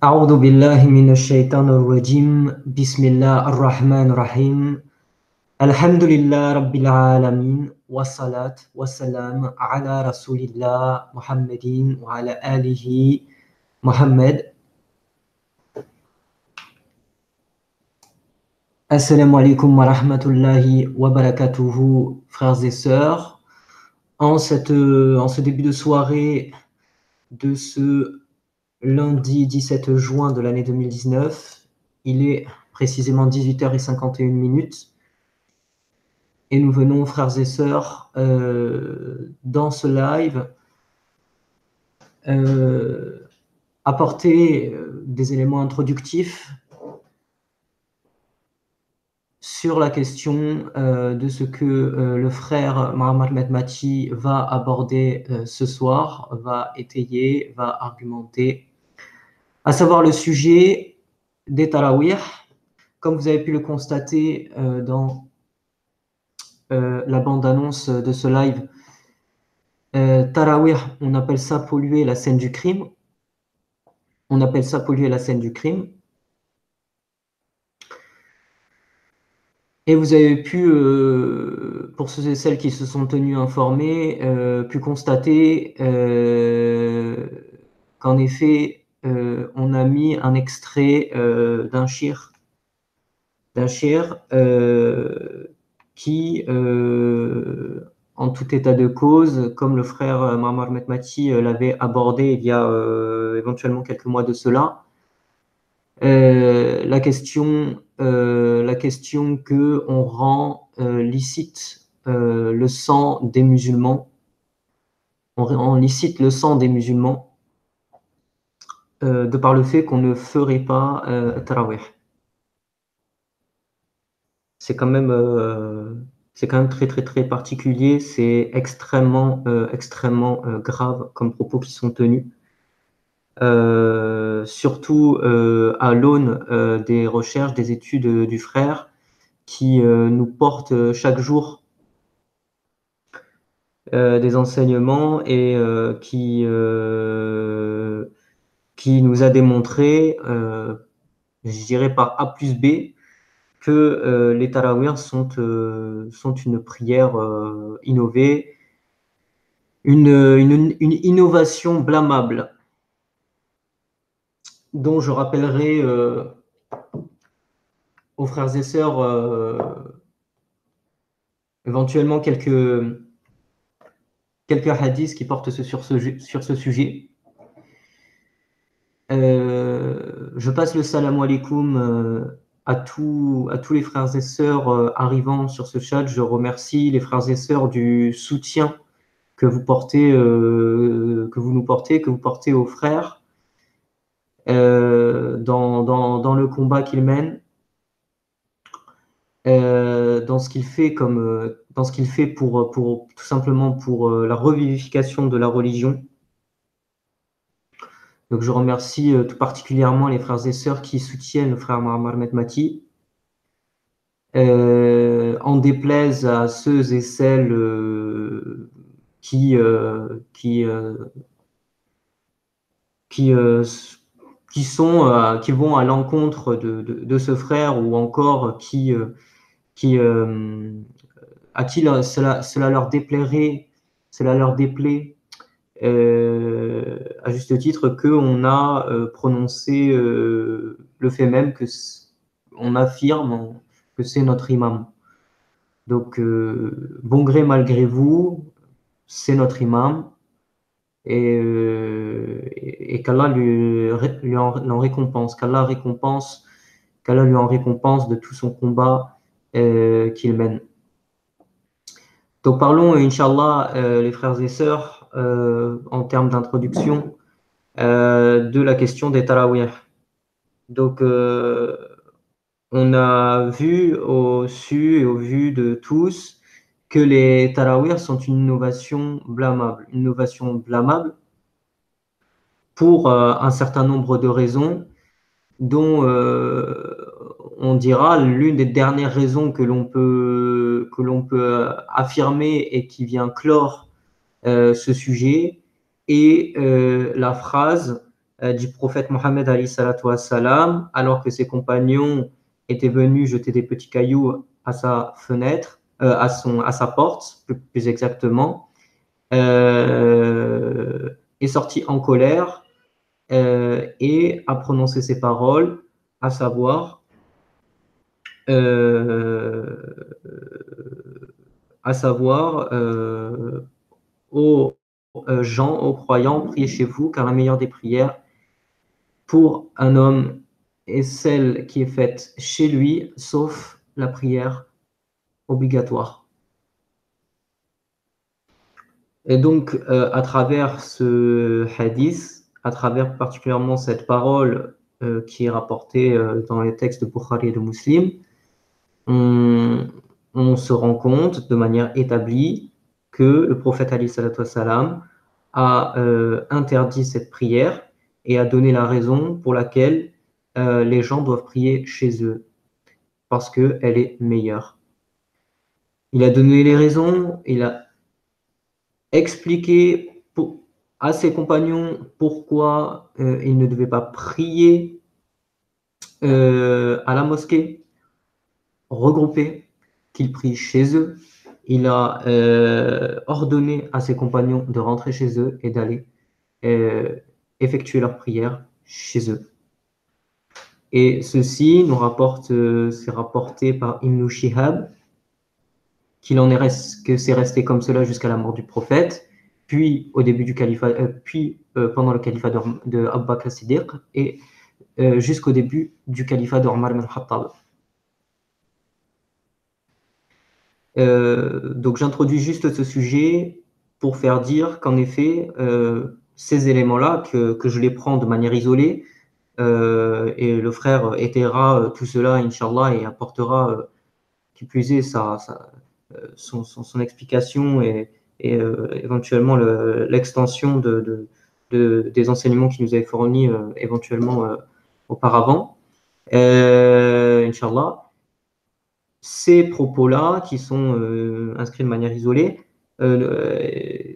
أعوذ بالله من الشيطان الرجيم بسم الله الرحمن الرحيم الحمد لله رب العالمين والصلاة والسلام على رسول الله محمد وعلى آله محمد. Assalamu alaikum wa rahmatullahi wa barakatuhu, frères et sœurs. En ce début de soirée de ce lundi 17 juin de l'année 2019, il est précisément 18h51 et nous venons, frères et sœurs, dans ce live apporter des éléments introductifs sur la question de ce que le frère Mohamed Medmati va aborder ce soir, va étayer, va argumenter, à savoir le sujet des tarawih. Comme vous avez pu le constater dans la bande-annonce de ce live, tarawih, on appelle ça polluer la scène du crime. On appelle ça polluer la scène du crime. Et vous avez pu, pour ceux et celles qui se sont tenus informés, pu constater qu'en effet, on a mis un extrait d'un shir qui, en tout état de cause, comme le frère Mohamed Medmati l'avait abordé il y a éventuellement quelques mois de cela, la question que on rend licite le sang des musulmans, on rend licite le sang des musulmans de par le fait qu'on ne ferait pas tarawih. C'est quand même très très très particulier, c'est extrêmement grave comme propos qui sont tenus. Surtout à l'aune des recherches, des études du frère qui nous porte chaque jour des enseignements et qui nous a démontré, je dirais par A plus B, que les tarawih sont une prière innovée, une innovation blâmable, dont je rappellerai aux frères et sœurs éventuellement quelques hadiths qui portent sur ce sujet. Je passe le salam alaikum à tous les frères et sœurs arrivant sur ce chat. Je remercie les frères et sœurs du soutien que vous nous portez aux frères dans le combat qu'ils mènent, dans ce qu'il fait pour tout simplement pour la revivification de la religion. Donc je remercie tout particulièrement les frères et sœurs qui soutiennent le frère Mohamed Medmati, en déplaise à ceux et celles qui vont à l'encontre de ce frère, ou encore à qui cela leur déplairait, à juste titre, qu'on a prononcé le fait même que on affirme que c'est notre imam. Donc, bon gré mal gré vous, c'est notre imam, et qu'Allah lui en récompense, qu'Allah lui en récompense de tout son combat qu'il mène. Donc parlons, Inch'Allah, les frères et sœurs, en termes d'introduction, de la question des tarawih. Donc, on a vu au su et au vu de tous que les tarawih sont une innovation blâmable. Une innovation blâmable pour un certain nombre de raisons, dont on dira l'une des dernières raisons que l'on peut affirmer et qui vient clore ce sujet est la phrase du prophète Mohammed alayhi salatu wassalam, alors que ses compagnons étaient venus jeter des petits cailloux à sa fenêtre, à sa porte, plus exactement, est sorti en colère et a prononcé ces paroles, à savoir euh, aux gens, aux croyants, priez chez vous, car la meilleure des prières pour un homme est celle qui est faite chez lui, sauf la prière obligatoire. Et donc, à travers ce hadith, à travers particulièrement cette parole qui est rapportée dans les textes de Bukhari et de Muslim, on se rend compte de manière établie que le prophète alayhi salatu wassalam a interdit cette prière et a donné la raison pour laquelle les gens doivent prier chez eux, parce qu'elle est meilleure. Il a donné les raisons, il a expliqué à ses compagnons pourquoi ils ne devaient pas prier à la mosquée regroupés, qu'ils prient chez eux. Il a ordonné à ses compagnons de rentrer chez eux et d'aller effectuer leur prière chez eux. Et ceci nous rapporte, c'est rapporté par Ibn Shihab, que c'est resté comme cela jusqu'à la mort du prophète, puis au début du califat, puis pendant le califat de Abu Bakr as-Siddiq et jusqu'au début du califat de Omar ibn al-Khattab. Donc j'introduis juste ce sujet pour faire dire qu'en effet, ces éléments-là, que je les prends de manière isolée, et le frère étayera tout cela, Inch'Allah, et apportera, qui plus est, son explication et éventuellement l'extension des enseignements qu'il nous avait fournis éventuellement auparavant. Inch'Allah. Ces propos-là, qui sont inscrits de manière isolée,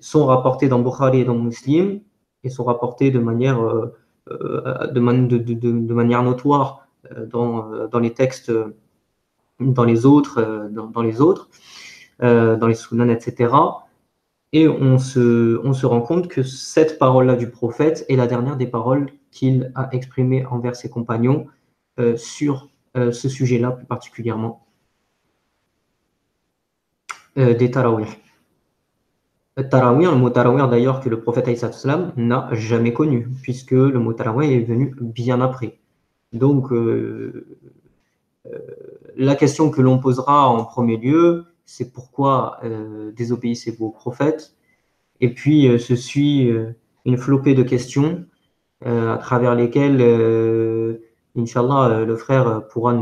sont rapportés dans Bukhari et dans Muslim, et sont rapportés de manière, de manière notoire dans les textes, dans les autres, dans les sunan, etc. Et on se rend compte que cette parole-là du prophète est la dernière des paroles qu'il a exprimées envers ses compagnons sur ce sujet-là plus particulièrement. Des tarawih. Le mot tarawih d'ailleurs que le prophète alayhi n'a jamais connu, puisque le mot tarawih est venu bien après. Donc, la question que l'on posera en premier lieu, c'est pourquoi désobéissez-vous au prophète? Et puis, se suit une flopée de questions à travers lesquelles, Inch'Allah, le frère pourra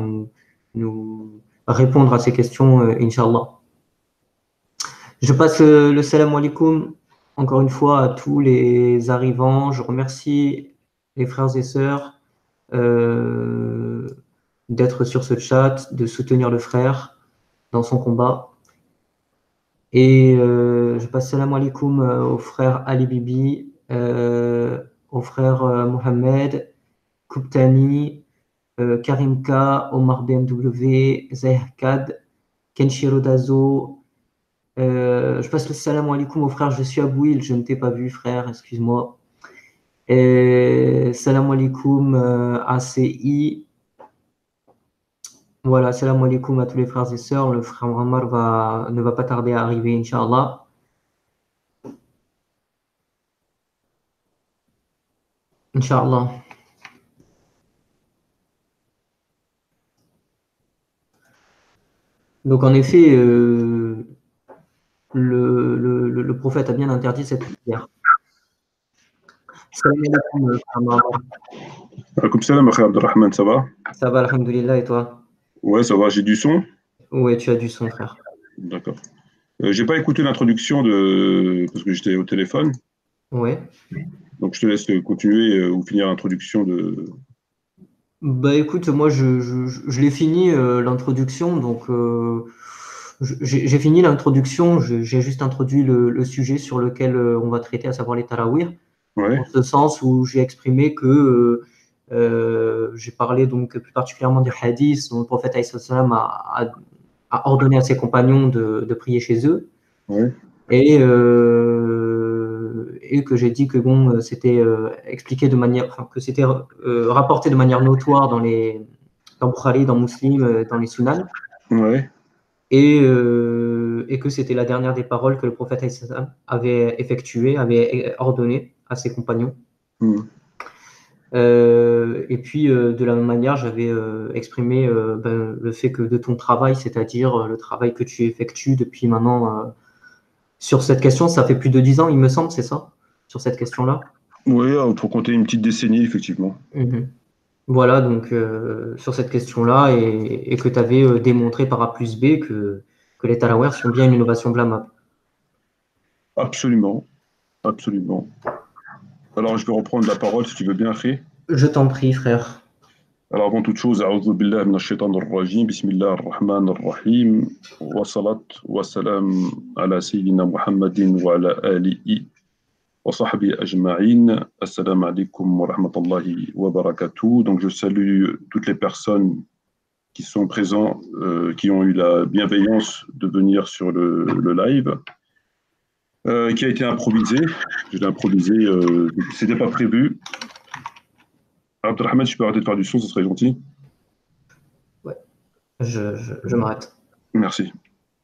nous répondre à ces questions, Inch'Allah. Je passe le salam alaikum encore une fois à tous les arrivants. Je remercie les frères et sœurs d'être sur ce chat, de soutenir le frère dans son combat. Et je passe salam alaikum au frère Ali Bibi, au frère Mohamed, Kubtani, Karimka, Omar BMW, Zahkad, Kenshiro Dazo. Je passe le salam alaikum au frère, je suis Abouil, je ne t'ai pas vu frère, excuse-moi. Salam alaikum ACI. Voilà, salam alaikum à tous les frères et sœurs. Le frère Muhammad ne va pas tarder à arriver, Inch'Allah. Inch'Allah. Donc en effet, le prophète a bien interdit cette prière. Salam alaikum, frère Muhammad. Alaikum salam, frère Abdelrahman, ça va? Ça va, alhamdoulilah, et toi? Ouais, ça va, j'ai du son? Ouais, tu as du son, frère. D'accord. J'ai pas écouté l'introduction parce que j'étais au téléphone. Ouais. Donc je te laisse continuer ou finir l'introduction de. Bah écoute, moi je l'ai fini l'introduction, donc j'ai fini l'introduction, j'ai juste introduit le sujet sur lequel on va traiter, à savoir les tarawih. Ouais, en ce sens où j'ai exprimé que j'ai parlé donc plus particulièrement du hadith dont le prophète alayhi salam a ordonné à ses compagnons de prier chez eux ouais, et que j'ai dit que bon, c'était expliqué de manière, enfin, que c'était rapporté de manière notoire dans Bukhari, dans Muslim, dans les Sunan, ouais. et que c'était la dernière des paroles que le prophète alayhi salam avait effectuées, avait ordonné à ses compagnons. Hmm. Et puis, de la même manière, j'avais exprimé le fait que de ton travail, c'est-à-dire le travail que tu effectues depuis maintenant sur cette question, ça fait plus de 10 ans, il me semble, c'est ça? Sur cette question-là? Oui, il faut compter une petite décennie, effectivement. Mhm. Voilà, donc sur cette question-là, et que tu avais démontré par A plus B que les Talaware sont bien une innovation blâmable. Absolument, absolument. Alors, je vais reprendre la parole, si tu veux bien, Akhi. Je t'en prie, frère. Alors, avant toute chose, أعوذ بالله من الشيطان الرجيم بسم الله الرحمن الرحيم والصلاة والسلام على سيدنا محمد وعلى آله وصحبه أجمعين. Assalamu alaikum wa rahmatullahi wa barakatuh. Donc, je salue toutes les personnes qui sont présents, qui ont eu la bienveillance de venir sur le live, qui a été improvisé. Je l'ai improvisé, c'était pas prévu. Abdelrahman, tu peux arrêter de faire du son, ce serait gentil. Ouais, je m'arrête. Merci.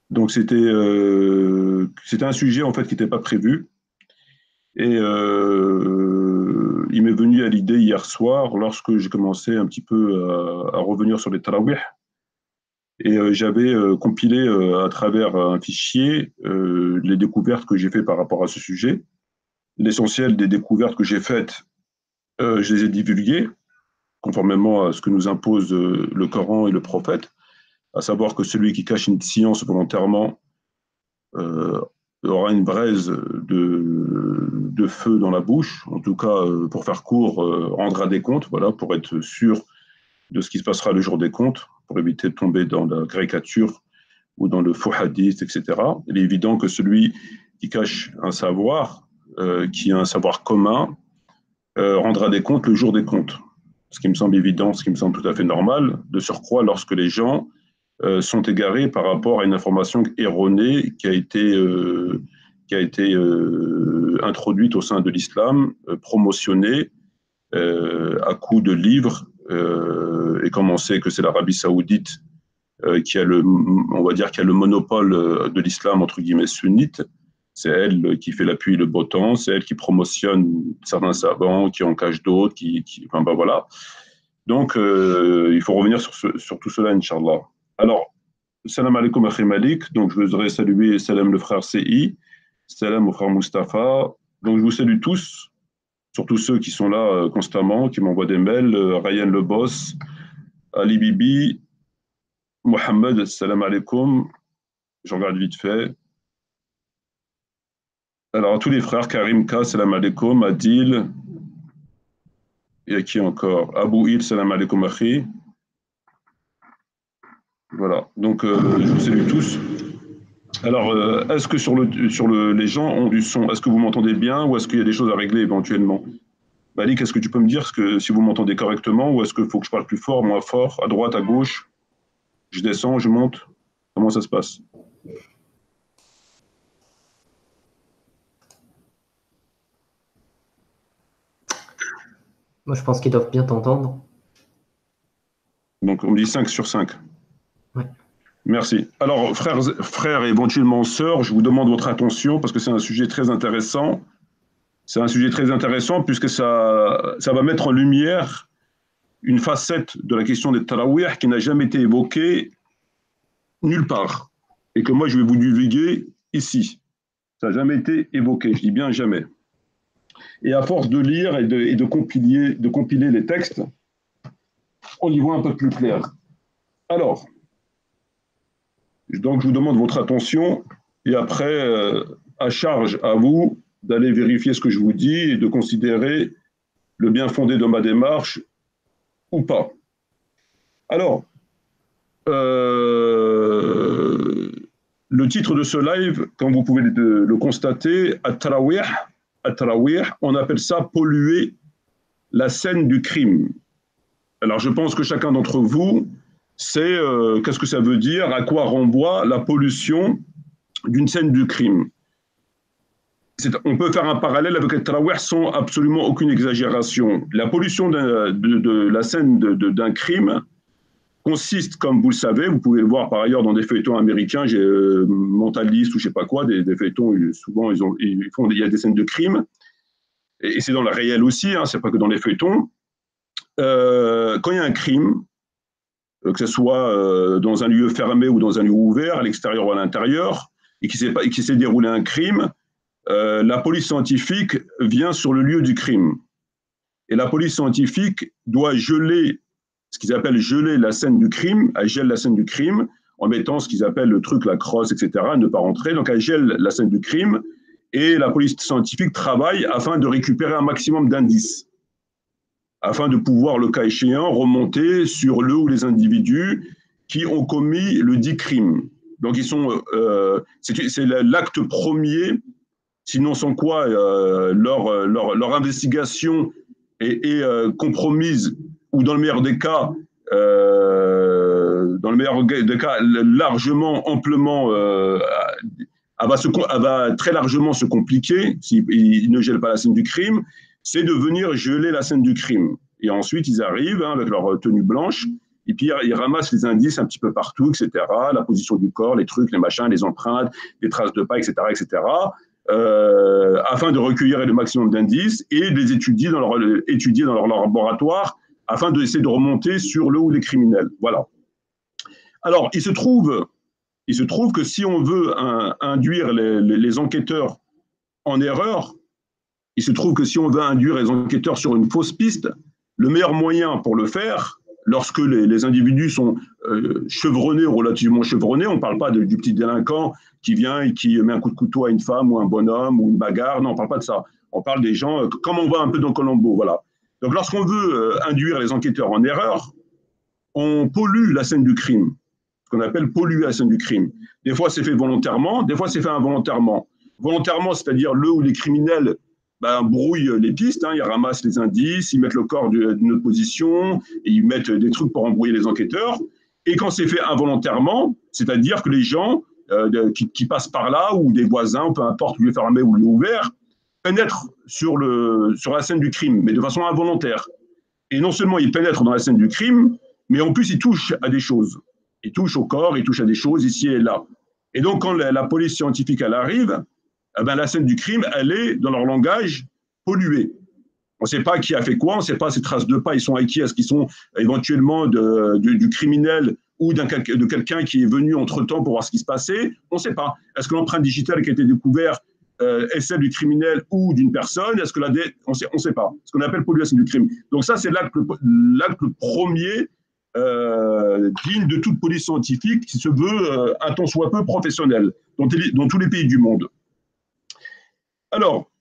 Donc c'était un sujet en fait qui n'était pas prévu et il m'est venu à l'idée hier soir lorsque j'ai commencé un petit peu à revenir sur les tarawih et j'avais compilé à travers un fichier les découvertes que j'ai fait par rapport à ce sujet. L'essentiel des découvertes que j'ai faites, je les ai divulguées conformément à ce que nous impose le Coran et le prophète, à savoir que celui qui cache une science volontairement euh, aura une braise de feu dans la bouche, en tout cas, pour faire court, rendra des comptes, voilà, pour être sûr de ce qui se passera le jour des comptes, pour éviter de tomber dans la caricature ou dans le faux hadith, etc. Il est évident que celui qui cache un savoir, qui a un savoir commun, rendra des comptes le jour des comptes. Ce qui me semble évident, ce qui me semble tout à fait normal, de surcroît lorsque les gens sont égarés par rapport à une information erronée qui a été introduite au sein de l'islam, promotionnée à coups de livres. Et comme on sait que c'est l'Arabie Saoudite qui a on va dire, qui a le monopole de l'islam entre guillemets sunnite, c'est elle qui fait l'appui et le beau temps, c'est elle qui promotionne certains savants, qui en cache d'autres, enfin ben voilà. Donc il faut revenir sur tout cela, Inch'Allah. Alors, salam alaikum Akhi Malik. Donc, je voudrais saluer salam le frère CI, salam au frère Mustapha. Donc, je vous salue tous, surtout ceux qui sont là constamment, qui m'envoient des mails. Ryan le boss, Ali Bibi, Mohamed, salam alaikum. Je regarde vite fait. Alors, à tous les frères, Karim K, salam alaikum, Adil. Il y a qui encore? Abou Il, salam alaikum Akhi. Voilà. Donc, je vous salue tous. Alors, est-ce que les gens ont du son? Est-ce que vous m'entendez bien ou est-ce qu'il y a des choses à régler éventuellement? Malik, est-ce que tu peux me dire si vous m'entendez correctement ou est-ce qu'il faut que je parle plus fort, moins fort, à droite, à gauche? Je descends, je monte? Comment ça se passe? Moi, je pense qu'ils doivent bien t'entendre. Donc, on me dit 5 sur 5. Ouais. Merci. Alors, frères et éventuellement sœurs, je vous demande votre attention parce que c'est un sujet très intéressant. C'est un sujet très intéressant puisque ça va mettre en lumière une facette de la question des tarawih qui n'a jamais été évoquée nulle part et que moi je vais vous divulguer ici. Ça n'a jamais été évoqué, je dis bien jamais. Et à force de lire et de compiler les textes, on y voit un peu plus clair. Alors, donc je vous demande votre attention et après, à charge à vous d'aller vérifier ce que je vous dis et de considérer le bien fondé de ma démarche ou pas. Alors, le titre de ce live, comme vous pouvez le constater, At-Tarawih, at-tarawih, on appelle ça polluer la scène du crime. Alors je pense que chacun d'entre vous sait qu'est-ce que ça veut dire, à quoi renvoie la pollution d'une scène du crime. On peut faire un parallèle avec le tarawih sans absolument aucune exagération. La pollution de la scène d'un crime consiste, comme vous le savez, vous pouvez le voir par ailleurs dans des feuilletons américains, j'ai Mentalist ou je ne sais pas quoi, des feuilletons, souvent il y a des scènes de crime, et c'est dans le réel aussi, hein, c'est pas que dans les feuilletons. Quand il y a un crime, que ce soit dans un lieu fermé ou dans un lieu ouvert, à l'extérieur ou à l'intérieur, et qui s'est déroulé un crime, la police scientifique vient sur le lieu du crime. Et la police scientifique doit geler, ce qu'ils appellent geler la scène du crime, elle gèle la scène du crime, en mettant ce qu'ils appellent le truc, la crosse, etc., ne pas rentrer. Donc elle gèle la scène du crime, et la police scientifique travaille afin de récupérer un maximum d'indices, afin de pouvoir, le cas échéant, remonter sur le ou les individus qui ont commis le dit crime. Donc c'est l'acte premier, sinon sans quoi leur investigation est compromise, ou dans le meilleur des cas, largement, amplement, elle va très largement se compliquer s'ils ne gèlent pas la scène du crime, c'est de venir geler la scène du crime. Et ensuite, ils arrivent avec leur tenue blanche, et puis ils ramassent les indices un petit peu partout, etc., la position du corps, les trucs, les machins, les empreintes, les traces de pas, etc., etc., afin de recueillir le maximum d'indices et de les étudier dans leur laboratoire afin d'essayer de remonter sur le ou les criminels. Voilà. Alors, il se trouve que si on veut induire les enquêteurs en erreur, il se trouve que si on veut induire les enquêteurs sur une fausse piste, le meilleur moyen pour le faire, lorsque les individus sont chevronnés ou relativement chevronnés, on ne parle pas du petit délinquant qui vient et qui met un coup de couteau à une femme ou un bonhomme ou une bagarre, non, on ne parle pas de ça. On parle des gens, comme on voit un peu dans Colombo, voilà. Donc lorsqu'on veut induire les enquêteurs en erreur, on pollue la scène du crime, ce qu'on appelle polluer la scène du crime. Des fois c'est fait volontairement, des fois c'est fait involontairement. Volontairement, c'est-à-dire le ou les criminels brouillent les pistes, hein, ils ramassent les indices, ils mettent le corps d'une autre position, et ils mettent des trucs pour embrouiller les enquêteurs. Et quand c'est fait involontairement, c'est-à-dire que les gens qui passent par là, ou des voisins, peu importe, lieu fermé ou lieu ouvert, pénètrent sur la scène du crime, mais de façon involontaire. Et non seulement ils pénètrent dans la scène du crime, mais en plus ils touchent à des choses. Ils touchent au corps, ils touchent à des choses ici et là. Et donc quand la police scientifique elle arrive, la scène du crime, elle est, dans leur langage, polluée. On ne sait pas qui a fait quoi, on ne sait pas ces traces de pas, ils sont acquis, est-ce qu'ils sont éventuellement du criminel ou de quelqu'un qui est venu entre-temps pour voir ce qui se passait, on ne sait pas. Est-ce que l'empreinte digitale qui a été découverte est celle du criminel ou d'une personne? Est-ce que on ne sait pas. Ce qu'on appelle pollution du crime. Donc ça, c'est l'acte premier digne de toute police scientifique qui se veut un tant soit peu professionnel dans tous les pays du monde. Alors,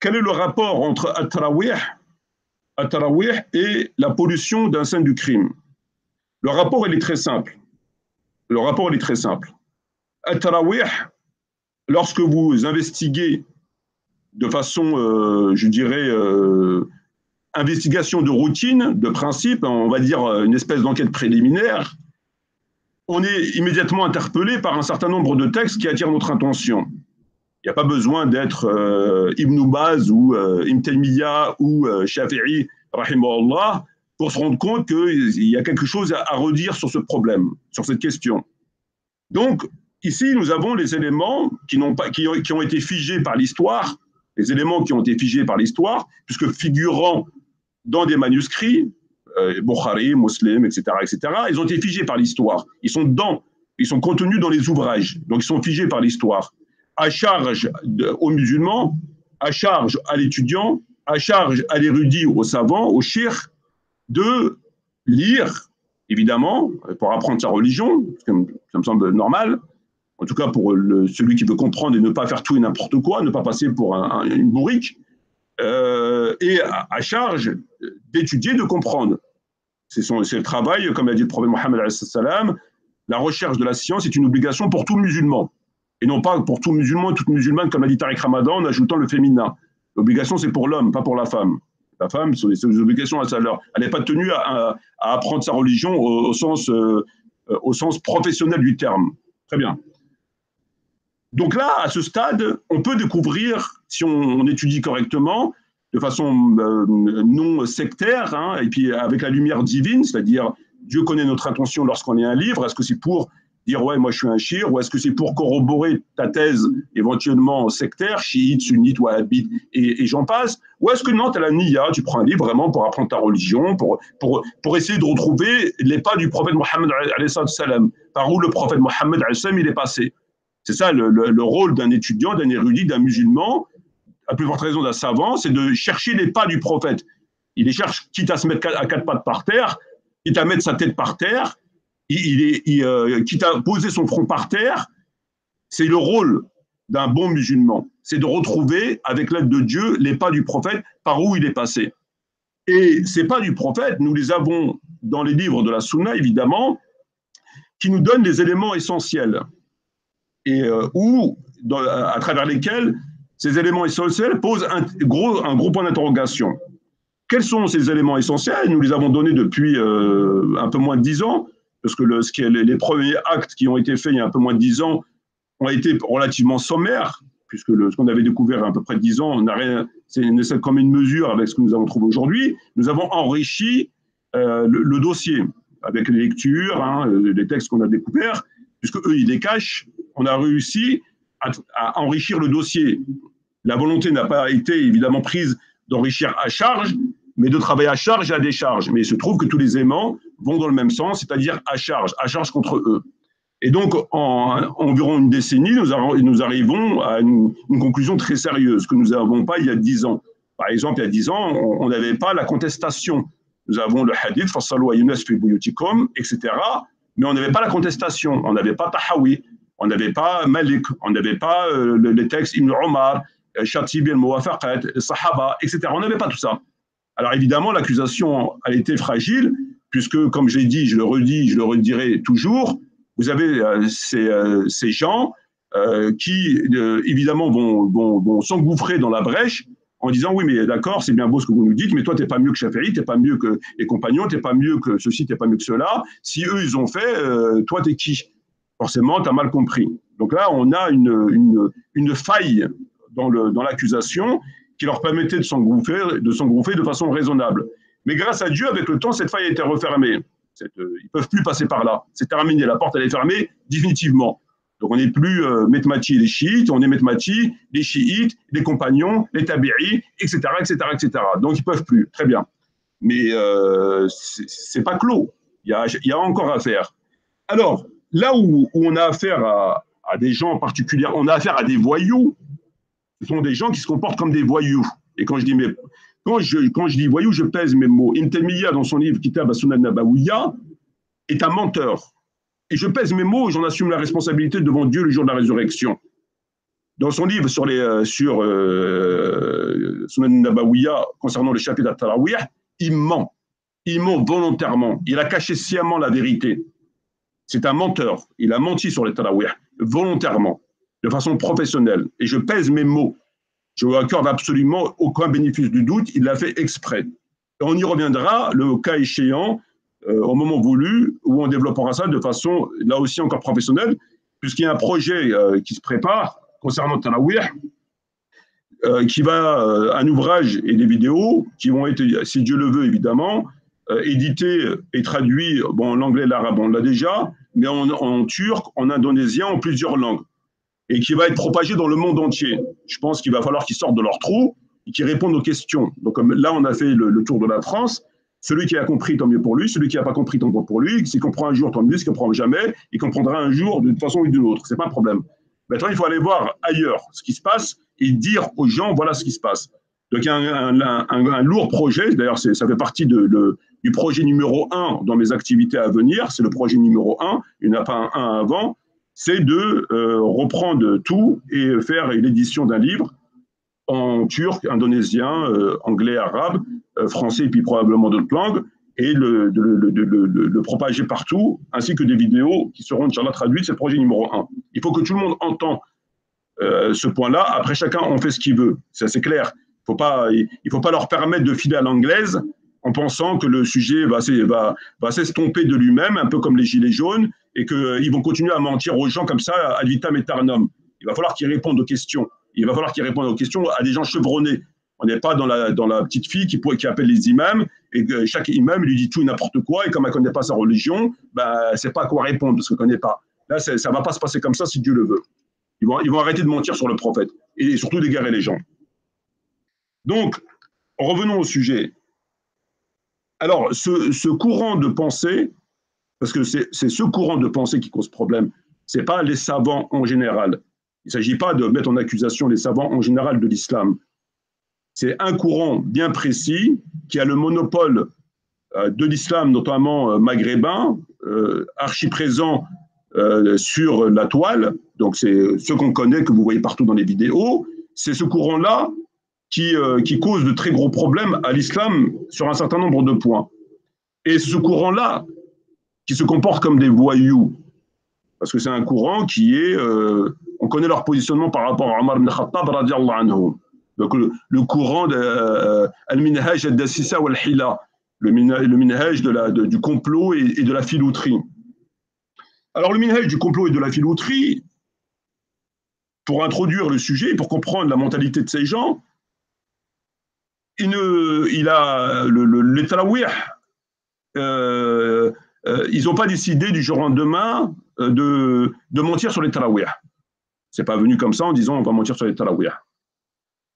quel est le rapport entre at-tarawih et la pollution d'un scène du crime? Le rapport, il est très simple. At-tarawih, lorsque vous investiguez de façon, je dirais, investigation de routine, de principe, on va dire une espèce d'enquête préliminaire, on est immédiatement interpellé par un certain nombre de textes qui attirent notre attention. Il n'y a pas besoin d'être Ibn Baz ou Ibn Taymiyyah ou Shafi'i, rahimahullah, pour se rendre compte qu'il y a quelque chose à redire sur ce problème, sur cette question. Donc, ici, nous avons les éléments qui ont été figés par l'histoire, puisque figurant dans des manuscrits, Bukhari, Muslim, etc., ils ont été figés par l'histoire. Ils sont contenus dans les ouvrages, donc ils sont figés par l'histoire. À charge aux musulmans, à charge à l'étudiant, à charge à l'érudit, au savant, au shir, de lire, évidemment, pour apprendre sa religion, ça me semble normal, en tout cas pour celui qui veut comprendre et ne pas faire tout et n'importe quoi, ne pas passer pour une bourrique, et à charge d'étudier, de comprendre. C'est le travail, comme l'a dit le prophète Mohammed, la recherche de la science est une obligation pour tout musulman. Et non pas pour tout musulman et toute musulmane, comme l'a dit Tariq Ramadan, en ajoutant le féminin. L'obligation, c'est pour l'homme, pas pour la femme. La femme, c'est des obligations à sa leur. Elle n'est pas tenue à apprendre sa religion au sens professionnel du terme. Très bien. Donc là, à ce stade, on peut découvrir, si on étudie correctement, de façon non sectaire, hein, et puis avec la lumière divine, c'est-à-dire Dieu connaît notre intention lorsqu'on lit un livre. Est-ce que c'est pour dire ouais, moi je suis un shir, ou est-ce que c'est pour corroborer ta thèse éventuellement sectaire, chiite, sunnite, wahhabite, et j'en passe, ou est-ce que non, tu as la niya, tu prends un livre vraiment pour apprendre ta religion, pour essayer de retrouver les pas du prophète Mohammed par où le prophète Mohammed il est passé. C'est ça le rôle d'un étudiant, d'un érudit, d'un musulman, à plus forte raison d'un savant, c'est de chercher les pas du prophète. Il les cherche, quitte à se mettre à quatre pattes par terre, quitte à mettre sa tête par terre, quitte à poser son front par terre. C'est le rôle d'un bon musulman, c'est de retrouver, avec l'aide de Dieu, les pas du prophète, par où il est passé. Et ces pas du prophète, nous les avons dans les livres de la Sunna, évidemment, qui nous donnent les éléments essentiels, et à travers lesquels ces éléments essentiels posent un gros point d'interrogation. Quels sont ces éléments essentiels? Nous les avons donnés depuis un peu moins de 10 ans, parce que les premiers actes qui ont été faits il y a un peu moins de 10 ans ont été relativement sommaires, puisque ce qu'on avait découvert il y a à peu près 10 ans, c'est comme une mesure avec ce que nous avons trouvé aujourd'hui. Nous avons enrichi le dossier avec les lectures, hein, les textes qu'on a découverts, puisque eux, ils les cachent. On a réussi à enrichir le dossier. La volonté n'a pas été évidemment prise d'enrichir à charge, mais de travailler à charge et à décharge. Mais il se trouve que tous les aimants vont dans le même sens, c'est-à-dire à charge contre eux. Et donc, en environ une décennie, nous arrivons à une conclusion très sérieuse que nous n'avons pas il y a 10 ans. Par exemple, il y a 10 ans, on n'avait pas la contestation. Nous avons le hadith, Fassalu ayunas fi buyutikum, etc. Mais on n'avait pas la contestation, on n'avait pas Tahawi, on n'avait pas Malik, on n'avait pas les textes Ibn Omar, Shatib el-Muwafaqat, Sahaba, etc. On n'avait pas tout ça. Alors évidemment, l'accusation a été fragile, puisque, comme j'ai dit, je le redis, je le redirai toujours, vous avez ces gens qui, évidemment, vont s'engouffrer dans la brèche en disant « Oui, mais d'accord, c'est bien beau ce que vous nous dites, mais toi, tu n'es pas mieux que Shafi'i, tu n'es pas mieux que les compagnons, tu n'es pas mieux que ceci, tu n'es pas mieux que cela. Si eux, ils ont fait, toi, tu es qui ?» Forcément, tu as mal compris. Donc là, on a une faille dans l'accusation qui leur permettait de s'engouffrer de façon raisonnable. Mais grâce à Dieu, avec le temps, cette faille a été refermée. Ils ne peuvent plus passer par là. C'est terminé. La porte, elle est fermée définitivement. Donc, on n'est plus Metmati et les chiites, on est Metmati, les chiites, les compagnons, les tabi'i, etc., etc., etc. Donc, ils ne peuvent plus. Très bien. Mais ce n'est pas clos. Il y a encore à faire. Alors, là où on a affaire à des gens particuliers, on a affaire à des voyous. Ce sont des gens qui se comportent comme des voyous. Et quand je dis voyou, je pèse mes mots. Ibn Taymiyyah, dans son livre Kitab as-Sunnah an-Nabawiyya, est un menteur. Et je pèse mes mots et j'en assume la responsabilité devant Dieu le jour de la résurrection. Dans son livre sur Sunnah an-Nabawiyya, concernant le chapitre d'At-Tarawih, il ment. Il ment volontairement. Il a caché sciemment la vérité. C'est un menteur. Il a menti sur les Tarawih, volontairement, de façon professionnelle. Et je pèse mes mots. Je lui accorde absolument aucun bénéfice du doute. Il l'a fait exprès. Et on y reviendra, le cas échéant, au moment voulu, où on développera ça de façon, là aussi, encore professionnelle, puisqu'il y a un projet qui se prépare concernant Tarawih, qui va, un ouvrage et des vidéos qui vont être, si Dieu le veut, évidemment, édités et traduits, bon, en anglais et l'arabe, on l'a déjà, mais en turc, en indonésien, en plusieurs langues, et qui va être propagé dans le monde entier. Je pense qu'il va falloir qu'ils sortent de leur trou et qu'ils répondent aux questions. Donc là, on a fait le tour de la France. Celui qui a compris, tant mieux pour lui. Celui qui n'a pas compris, tant mieux pour lui. S'il comprend un jour, tant mieux. S'il ne comprend jamais, il comprendra un jour d'une façon ou d'une autre. Ce n'est pas un problème. Maintenant, il faut aller voir ailleurs ce qui se passe et dire aux gens, voilà ce qui se passe. Donc, il y a un lourd projet. D'ailleurs, ça fait partie du projet numéro 1 dans mes activités à venir. C'est le projet numéro 1. Il n'y en a pas un avant. C'est de reprendre tout et faire l'édition d'un livre en turc, indonésien, anglais, arabe, français et puis probablement d'autres langues, et le propager partout, ainsi que des vidéos qui seront, Inch'Allah, traduites. C'est le projet numéro 1. Il faut que tout le monde entende ce point-là. Après, chacun en fait ce qu'il veut. Ça, c'est clair. Il ne faut pas leur permettre de filer à l'anglaise en pensant que le sujet va s'estomper de lui-même, un peu comme les gilets jaunes, et qu'ils vont continuer à mentir aux gens comme ça, ad vitam aeternam. Il va falloir qu'ils répondent aux questions. Il va falloir qu'ils répondent aux questions à des gens chevronnés. On n'est pas dans la petite fille qui appelle les imams, et que chaque imam lui dit tout et n'importe quoi, et comme elle ne connaît pas sa religion, elle ne sait pas à quoi répondre, parce qu'elle ne connaît pas. Là, ça ne va pas se passer comme ça si Dieu le veut. Ils vont arrêter de mentir sur le prophète, et surtout d'égarer les gens. Donc, revenons au sujet. Alors, ce courant de pensée, parce que c'est ce courant de pensée qui cause problème, ce n'est pas les savants en général. Il ne s'agit pas de mettre en accusation les savants en général de l'islam. C'est un courant bien précis qui a le monopole de l'islam, notamment maghrébin, archi-présent sur la toile. Donc, c'est ce qu'on connaît, que vous voyez partout dans les vidéos. C'est ce courant-là qui cause de très gros problèmes à l'islam sur un certain nombre de points. Et ce courant-là, qui se comporte comme des voyous, parce que c'est un courant qui est, on connaît leur positionnement par rapport à Omar ibn Khattab radiallahu anhu. Donc le courant de al-minhaj ad-dassisa wal-hila, le minhaj du complot et de la filouterie. Alors le minhaj du complot et de la filouterie, pour introduire le sujet, pour comprendre la mentalité de ces gens, les tarawih, ils n'ont pas décidé du jour au lendemain de mentir sur les tarawih. C'est pas venu comme ça en disant on va mentir sur les tarawih.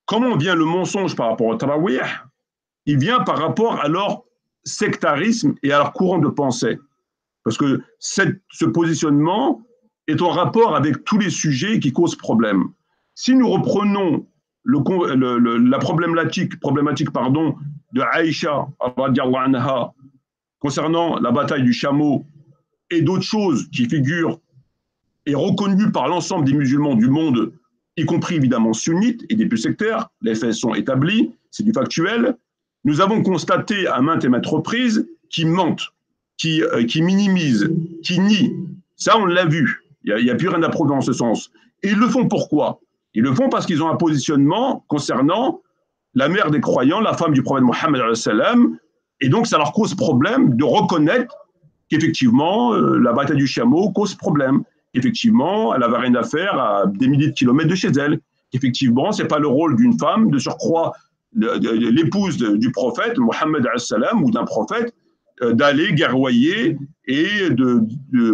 Comment vient le mensonge par rapport aux tarawih? Il vient par rapport à leur sectarisme et à leur courant de pensée. Parce que ce positionnement est en rapport avec tous les sujets qui causent problème. Si nous reprenons la problématique de Aïcha radiallahu anha concernant la bataille du chameau et d'autres choses qui figurent et reconnues par l'ensemble des musulmans du monde, y compris évidemment sunnites et des plus sectaires, les faits sont établis, c'est du factuel, nous avons constaté à maintes et maintes reprises qu'ils mentent, qui minimisent, qui nient. Ça, on l'a vu. Il n'y a plus rien à prouver en ce sens. Et ils le font pourquoi? Ils le font parce qu'ils ont un positionnement concernant la mère des croyants, la femme du prophète Mohammed, et donc ça leur cause problème de reconnaître qu'effectivement, la bataille du chameau cause problème. Effectivement, elle n'avait rien à faire à des milliers de kilomètres de chez elle. Effectivement, ce n'est pas le rôle d'une femme, de surcroît l'épouse du prophète Mohammed ou d'un prophète, d'aller guerroyer et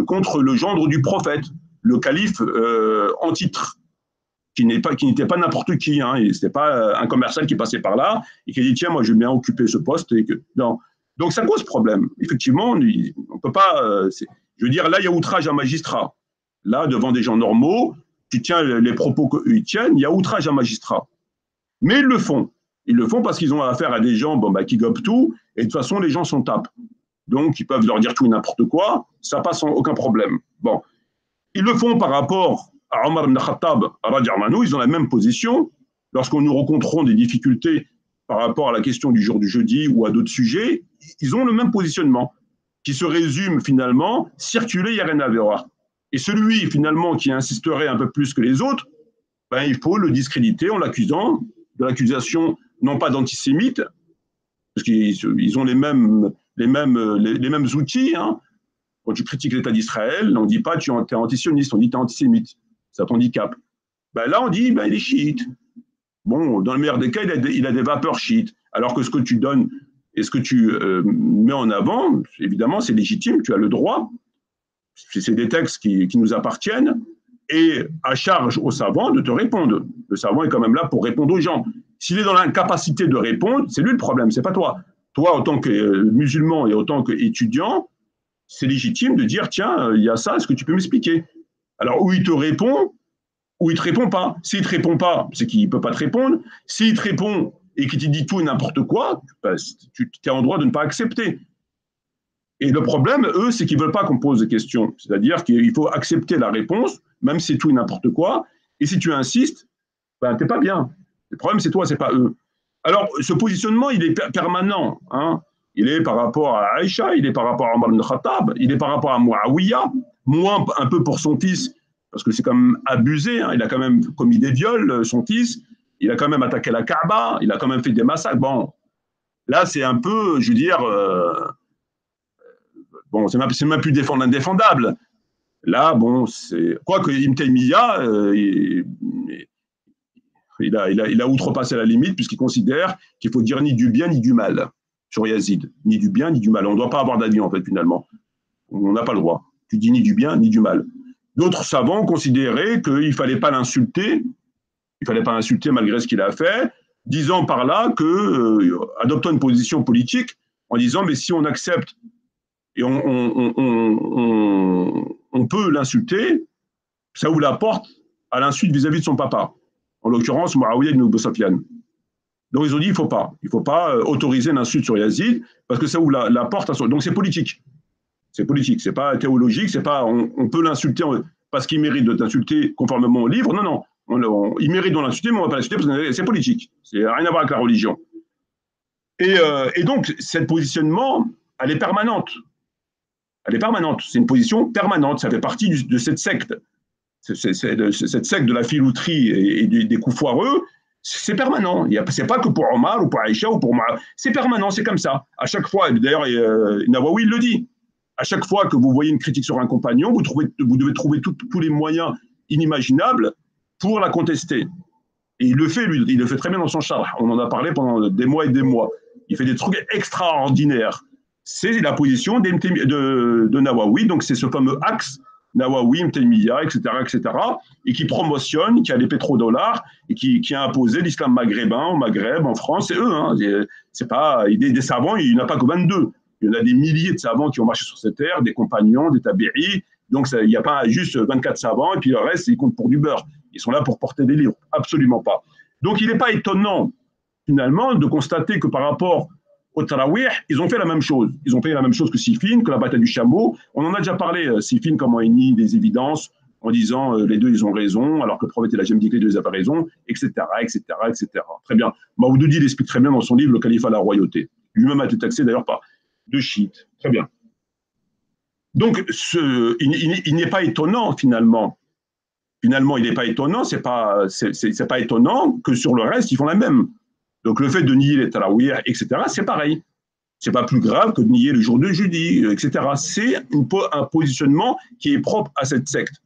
contre le gendre du prophète, le calife en titre, qui n'était pas n'importe qui, hein, ce n'était pas un commercial qui passait par là et qui dit tiens, moi je vais bien occuper ce poste. Non. Donc ça cause problème. Effectivement, on ne peut pas. Je veux dire, là, il y a outrage à magistrat. Là, devant des gens normaux, tu tiens les propos qu'ils tiennent, il y a outrage à magistrat. Mais ils le font. Ils le font parce qu'ils ont affaire à des gens qui gobent tout, et de toute façon, les gens s'en tapent. Donc, ils peuvent leur dire tout et n'importe quoi, ça passe sans aucun problème. Bon. Ils le font par rapport à Omar ibn Khattab, ils ont la même position. Lorsque nous rencontrons des difficultés par rapport à la question du jour du jeudi ou à d'autres sujets, ils ont le même positionnement, qui se résume finalement, circuler, il n'y a rien à voir. Et celui finalement qui insisterait un peu plus que les autres, il faut le discréditer en l'accusant de l'accusation non pas d'antisémite, parce qu'ils ont les mêmes outils. Hein. Quand tu critiques l'État d'Israël, on ne dit pas tu es antisioniste, on dit tu es antisémite. C'est un handicap. Là, on dit il est chiite. Bon, dans le meilleur des cas, il a des vapeurs chiites. Alors que ce que tu donnes et ce que tu mets en avant, évidemment, c'est légitime, tu as le droit. C'est des textes qui nous appartiennent. Et à charge au savant de te répondre. Le savant est quand même là pour répondre aux gens. S'il est dans l'incapacité de répondre, c'est lui le problème, c'est pas toi. Toi, en tant que musulman et en tant qu'étudiant, c'est légitime de dire tiens, il y a ça, est-ce que tu peux m'expliquer? Alors, où il te répond, ou il ne te répond pas. S'il ne te répond pas, c'est qu'il ne peut pas te répondre. S'il te répond et qu'il te dit tout et n'importe quoi, tu es en droit de ne pas accepter. Et le problème, eux, c'est qu'ils ne veulent pas qu'on pose des questions. C'est-à-dire qu'il faut accepter la réponse, même si c'est tout et n'importe quoi. Et si tu insistes, tu n'es pas bien. Le problème, c'est toi, ce n'est pas eux. Alors, ce positionnement, il est permanent. Hein. Il est par rapport à Aïcha, il est par rapport à Omar ibn Khattab, il est par rapport à Muawiyah, moins un peu pour son fils, parce que c'est quand même abusé, hein. Il a quand même commis des viols, son fils, il a quand même attaqué la Kaaba, il a quand même fait des massacres. Bon, là, c'est un peu, je veux dire, bon, c'est même plus défendre l'indéfendable. Là, bon, c'est. Quoique Ibn Taymiyyah, il a outrepassé la limite, puisqu'il considère qu'il faut dire ni du bien ni du mal sur Yazid. Ni du bien ni du mal. On ne doit pas avoir d'avis, en fait, finalement. On n'a pas le droit. Tu dis ni du bien ni du mal. D'autres savants considéraient qu'il ne fallait pas l'insulter, malgré ce qu'il a fait, disant par là que, adoptant une position politique, en disant, mais si on accepte et on peut l'insulter, ça ouvre la porte à l'insulte vis-à-vis de son papa, en l'occurrence Muawiyah ibn Abu Sufyan. Donc ils ont dit il ne faut pas autoriser l'insulte sur Yazid, parce que ça ouvre la porte à son... Donc c'est politique. C'est politique, c'est pas théologique, c'est pas on peut l'insulter parce qu'il mérite de t'insulter conformément au livre. Non, non, il mérite de l'insulter, mais on ne va pas l'insulter parce que c'est politique. C'est rien à voir avec la religion. Et donc, cette positionnement, elle est permanente. Elle est permanente. C'est une position permanente. Ça fait partie de cette secte. Cette secte de la filouterie et des coups foireux, c'est permanent. C'est pas que pour Omar ou pour Aïcha ou pour Omar. C'est permanent, c'est comme ça. À chaque fois, d'ailleurs, Nawawi le dit. À chaque fois que vous voyez une critique sur un compagnon, vous devez trouver tous les moyens inimaginables pour la contester. Et il le fait, lui, il le fait très bien dans son char. On en a parlé pendant des mois et des mois. Il fait des trucs extraordinaires. C'est la position de Nawawi, donc c'est ce fameux axe Nawawi, Mtaymiyyah, etc., et qui promotionne, qui a les pétrodollars, et qui a imposé l'islam maghrébin au Maghreb, en France, c'est eux. Hein. C'est pas, des savants, il n'y en a pas que 22. Il y en a des milliers de savants qui ont marché sur cette terre, des compagnons, des tabi'is. Donc, il n'y a pas juste 24 savants, et puis le reste, ils comptent pour du beurre. Ils sont là pour porter des livres. Absolument pas. Donc, il n'est pas étonnant, finalement, de constater que par rapport au Tarawih, ils ont fait la même chose. Ils ont fait la même chose que Siffin, que la bataille du chameau. On en a déjà parlé, Siffin, comment il nie des évidences, en disant les deux, ils ont raison, alors que le prophète, il a jamais dit que les deux, ils n'avaient pas raison, etc., etc., etc. Très bien. Maoudoudi, il explique très bien dans son livre Le Califat à la royauté. Lui-même a été taxé, d'ailleurs, par de chiites. Très bien. Donc, il n'est pas étonnant, finalement. Finalement, il n'est pas étonnant, c'est pas étonnant que sur le reste, ils font la même. Donc, le fait de nier les tarawih, etc., c'est pareil. C'est pas plus grave que de nier le jour de jeudi, etc. C'est un positionnement qui est propre à cette secte.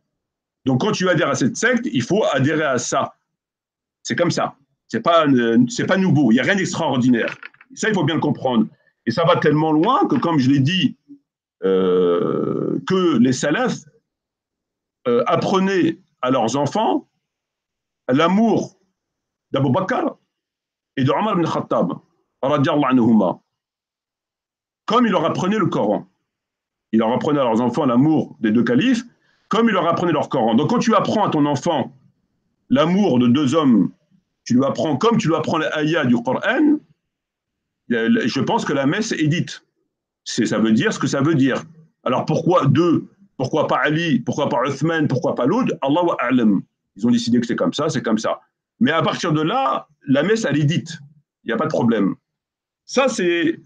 Donc, quand tu adhères à cette secte, il faut adhérer à ça. C'est comme ça. C'est pas nouveau. Il n'y a rien d'extraordinaire. Ça, il faut bien le comprendre. Et ça va tellement loin que, comme je l'ai dit, que les salafs apprenaient à leurs enfants l'amour d'Abu Bakr et de Omar ibn Khattab, radiallahu anhuma, comme ils leur apprenaient le Coran. Ils leur apprenaient à leurs enfants l'amour des deux califes, comme ils leur apprenaient leur Coran. Donc quand tu apprends à ton enfant l'amour de deux hommes, tu lui apprends comme tu lui apprends l'ayah du Coran, je pense que la messe est dite. Ça veut dire ce que ça veut dire. Alors pourquoi deux? Pourquoi pas Ali? Pourquoi pas Uthman? Pourquoi pas l'autre? Allahu a'lam. Ils ont décidé que c'est comme ça, c'est comme ça. Mais à partir de là, la messe, elle est dite. Il n'y a pas de problème. Ça, c'est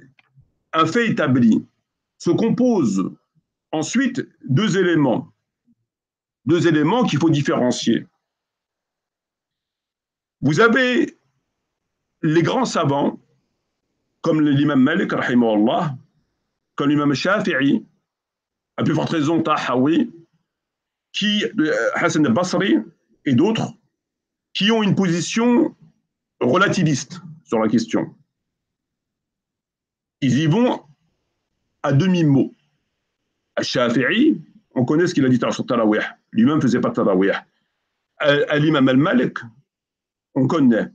un fait établi. Se composent ensuite deux éléments qu'il faut différencier. Vous avez les grands savants, comme l'imam Malik, rahimahullah, comme l'imam Shafi'i, à plus forte raison Tahawi, Hassan al-Basri et d'autres, qui ont une position relativiste sur la question. Ils y vont à demi-mot. Al-Shafi'i, on connaît ce qu'il a dit sur Tarawih. Lui-même ne faisait pas de Tarawih. L'imam al-Malik, on connaît.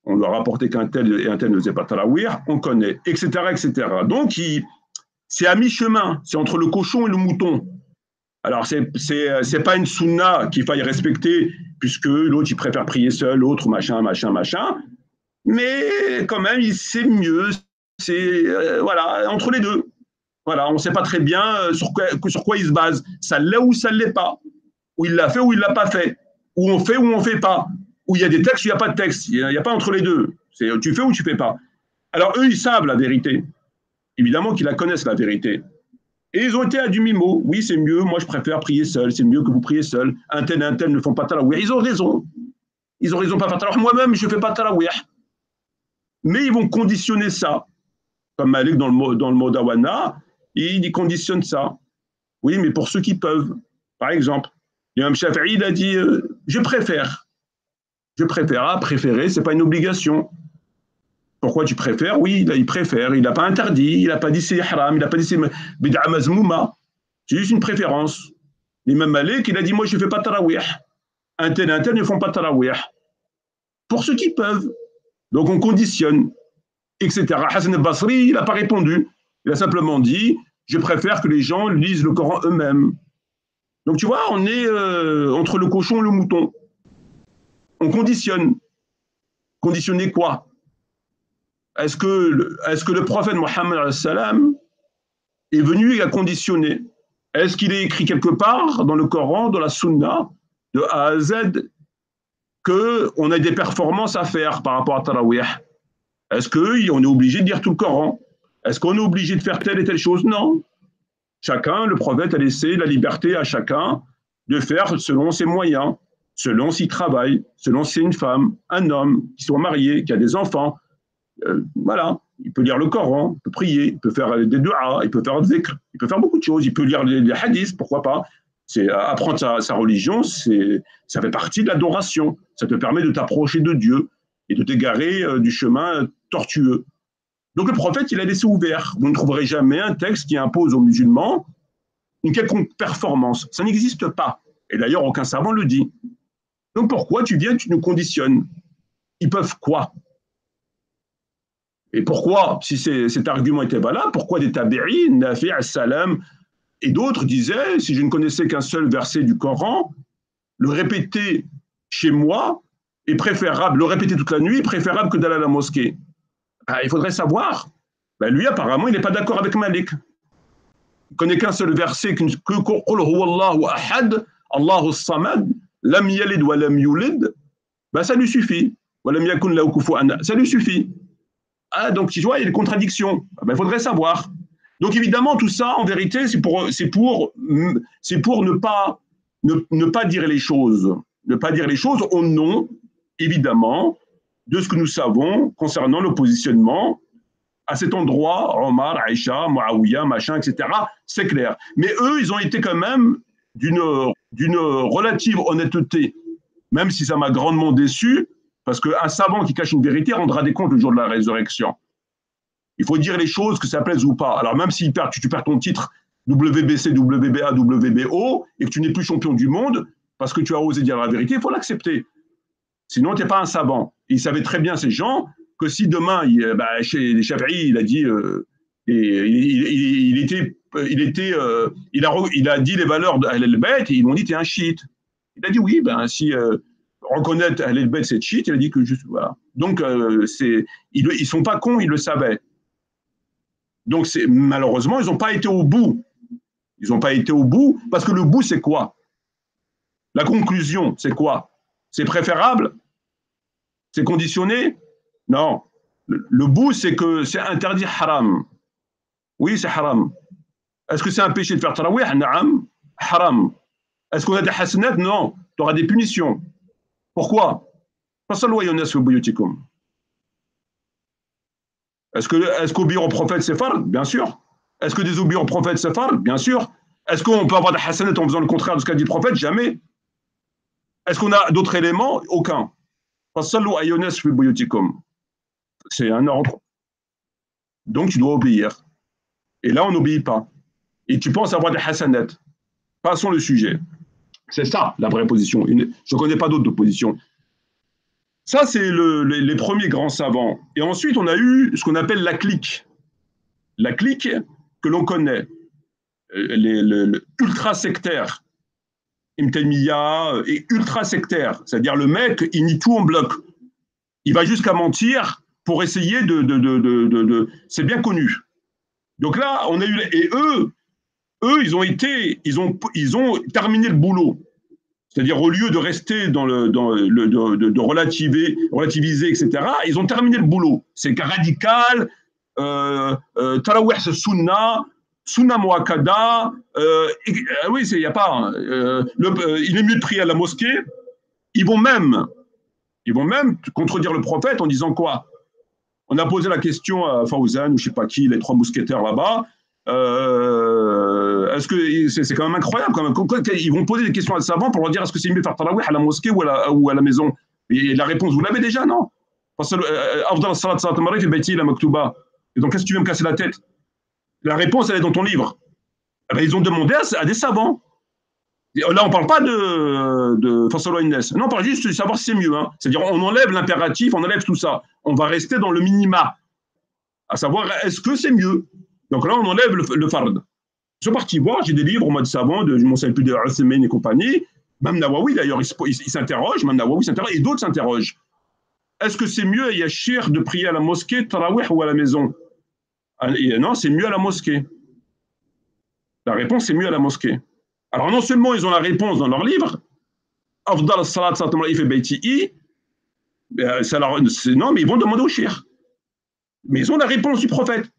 On lui a rapporté qu'un tel et un tel ne faisait pas de Tarawih, on connaît, etc., etc. Donc, c'est à mi-chemin, c'est entre le cochon et le mouton. Alors, c'est pas une sunna qu'il faille respecter, puisque l'autre, il préfère prier seul, l'autre, machin. Mais quand même, c'est mieux, voilà, entre les deux. Voilà, on ne sait pas très bien sur quoi il se base. Ça l'est ou ça ne l'est pas. Ou il l'a fait ou il ne l'a pas fait. Ou on fait ou on ne fait pas. Ou il y a des textes ou il n'y a pas de texte. Il n'y a pas entre les deux. Tu fais ou tu ne fais pas. Alors, eux, ils savent la vérité. Évidemment qu'ils la connaissent, la vérité. Et ils ont été à du mimo. Oui, c'est mieux, moi je préfère prier seul, c'est mieux que vous priez seul. Un tel ne font pas tarawih. Ils ont raison. Ils ont raison de pas faire tarawih. Moi-même, je ne fais pas tarawih. Mais ils vont conditionner ça. Comme Malik dans le mot d'Awana, il conditionne ça. Oui, mais pour ceux qui peuvent. Par exemple, l'imam Shafi'i, il a dit je préfère. Je préfère. Ah, préférer, ce n'est pas une obligation. Pourquoi tu préfères? Oui, il préfère. Il n'a pas interdit. Il n'a pas dit c'est haram. Il n'a pas dit c'est bid'a mazmouma. C'est juste une préférence. L'imam Malik, il a dit moi, je ne fais pas tarawih. Un tel ne font pas tarawih. Pour ceux qui peuvent. Donc, on conditionne, etc. Hassan al-Basri, il n'a pas répondu. Il a simplement dit je préfère que les gens lisent le Coran eux-mêmes. Donc, tu vois, on est entre le cochon et le mouton. On conditionne. Conditionner quoi? Est-ce que le prophète Mohammed salam est venu et a conditionné? Est-ce qu'il est écrit quelque part dans le Coran, dans la Sunna, de A à Z, qu'on a des performances à faire par rapport à Tarawih? Est-ce qu'on est obligé de lire tout le Coran? Est-ce qu'on est obligé de faire telle et telle chose? Non. Chacun, le prophète a laissé la liberté à chacun de faire selon ses moyens, selon s'il travaille, selon si c'est une femme, un homme, qui soit marié, qui a des enfants. Voilà, il peut lire le Coran, il peut prier, il peut faire des du'as, il peut faire des zikr, il peut faire beaucoup de choses, il peut lire les hadiths, pourquoi pas. C'est apprendre sa religion, ça fait partie de l'adoration. Ça te permet de t'approcher de Dieu et de t'égarer du chemin tortueux. Donc le prophète, il a laissé ouvert. Vous ne trouverez jamais un texte qui impose aux musulmans une quelconque performance. Ça n'existe pas. Et d'ailleurs, aucun savant le dit. Donc pourquoi tu nous conditionnes? Ils peuvent quoi? Et pourquoi, si cet argument était valable, pourquoi des tabi'in, Nafi', Salam et d'autres disaient, si je ne connaissais qu'un seul verset du Coran, le répéter chez moi est préférable, le répéter toute la nuit est préférable que d'aller à la mosquée. Il faudrait savoir. Lui, apparemment, il n'est pas d'accord avec Malik. Il ne connaît qu'un seul verset, que Qul huwallahu ahad, Allahu samad, lam yalid wa lam yulid, ça lui suffit. Wa lam yakun lahu kufuwan ahad, ça lui suffit. Donc, tu vois, il y a des contradictions. Il faudrait savoir. Donc, évidemment, tout ça, en vérité, c'est pour ne pas dire les choses. Ne pas dire les choses au nom, évidemment, de ce que nous savons concernant le positionnement à cet endroit, Omar, Aïcha, Muawiyah, machin, etc. C'est clair. Mais eux, ils ont été quand même d'une relative honnêteté, même si ça m'a grandement déçu, parce qu'un savant qui cache une vérité rendra des comptes le jour de la résurrection. Il faut dire les choses, que ça plaise ou pas. Alors même si tu perds ton titre WBC, WBA, WBO, et que tu n'es plus champion du monde, parce que tu as osé dire la vérité, il faut l'accepter. Sinon, tu n'es pas un savant. Et ils savaient très bien, ces gens, que si demain, chez les Shafi'i, il a dit, il a dit les valeurs d'Ahl-el-Bayt, et ils m'ont dit, tu es un chiite. Il a dit oui, si reconnaître Ahl-el-Bayt, c'est chiite, il a dit que juste, voilà. Donc, ils ne sont pas cons, ils le savaient. Donc, malheureusement, ils n'ont pas été au bout. Ils n'ont pas été au bout, parce que le bout, c'est quoi? La conclusion, c'est quoi? C'est préférable? C'est conditionné? Non. Le bout, c'est que c'est interdit haram. Oui, c'est haram. Est-ce que c'est un péché de faire tarawih? Naam, haram. Est-ce qu'on a des hasanat? Non. Tu auras des punitions. Pourquoi? Est-ce qu'obéir au prophète, c'est fard? Bien sûr. Est-ce que désobéir au prophète, c'est fard? Bien sûr. Est-ce qu'on peut avoir des hasanat en faisant le contraire de ce qu'a dit le prophète? Jamais. Est-ce qu'on a d'autres éléments? Aucun. C'est un ordre. Donc, tu dois obéir. Et là, on n'obéit pas. Et tu penses avoir des hasanat. Passons le sujet. C'est ça, la vraie position. Je ne connais pas d'autres positions. Ça, c'est les premiers grands savants. Et ensuite, on a eu ce qu'on appelle la clique. La clique que l'on connaît. Ultra-sectaire. Ibn Taymiyyah est ultra-sectaire. C'est-à-dire le mec, il nie tout en bloc. Il va jusqu'à mentir pour essayer c'est bien connu. Donc là, on a eu... Et eux, ils ont terminé le boulot. C'est-à-dire, au lieu de rester de relativiser, etc., ils ont terminé le boulot. C'est radical, tarawih, c'est sunna, Sunna Muakkada, oui, il n'y a pas. Il est mieux de prier à la mosquée. Ils vont même contredire le prophète en disant quoi? On a posé la question à Fawzan ou je ne sais pas qui, les trois mousquetaires là-bas. Est-ce que c'est quand même incroyable quand même. Ils vont poser des questions à savants pour leur dire est-ce que c'est mieux de faire tarawih à la mosquée ou à la maison? Et la réponse, vous l'avez déjà, non? Et donc, qu'est-ce que tu veux me casser la tête? La réponse, elle est dans ton livre. Eh bien, ils ont demandé à des savants. Là, on ne parle pas de Fasalo Innes. Non, on parle juste de savoir si c'est mieux. Hein. C'est-à-dire, on enlève l'impératif, on enlève tout ça. On va rester dans le minima. À savoir, est-ce que c'est mieux? Donc là, on enlève le fard. Je suis parti voir, j'ai des livres au mode savant, je ne m'en sais plus de Al-Semen et compagnie. Même Nawawi, d'ailleurs, il s'interroge, même Nawawi s'interroge, et d'autres s'interrogent. Est-ce que c'est mieux, Yachir, de prier à la mosquée, Tarawih ou à la maison? Et non, c'est mieux à la mosquée. La réponse, c'est mieux à la mosquée. Alors, non seulement ils ont la réponse dans leur livre, Afdal Salat Salat Maïf Beiti'i, non, mais ils vont demander au shir. Mais ils ont la réponse du prophète.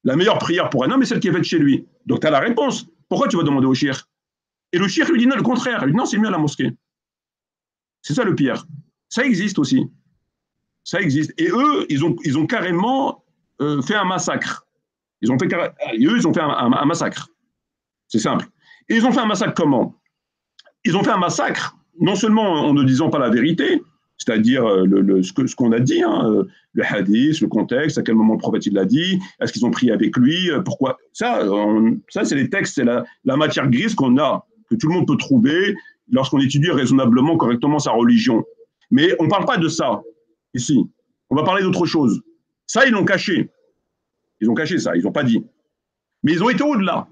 La meilleure prière pour un homme est celle qui est faite chez lui. Donc, tu as la réponse. Pourquoi tu vas demander au shir? Et le shir lui dit non, le contraire. Il lui dit non, c'est mieux à la mosquée. C'est ça le pire. Ça existe aussi. Ça existe. Et eux, ils ont carrément fait un massacre. Ils ont fait un massacre. C'est simple. Et ils ont fait un massacre comment? Ils ont fait un massacre, non seulement en ne disant pas la vérité, c'est-à-dire ce qu'on a dit, hein, le hadith, le contexte, à quel moment le prophète il l'a dit, est-ce qu'ils ont prié avec lui, pourquoi. Ça c'est les textes, c'est la matière grise qu'on a, que tout le monde peut trouver lorsqu'on étudie raisonnablement, correctement sa religion. Mais on ne parle pas de ça ici. On va parler d'autre chose. Ça, ils l'ont caché. Ils ont caché ça, ils n'ont pas dit. Mais ils ont été au-delà.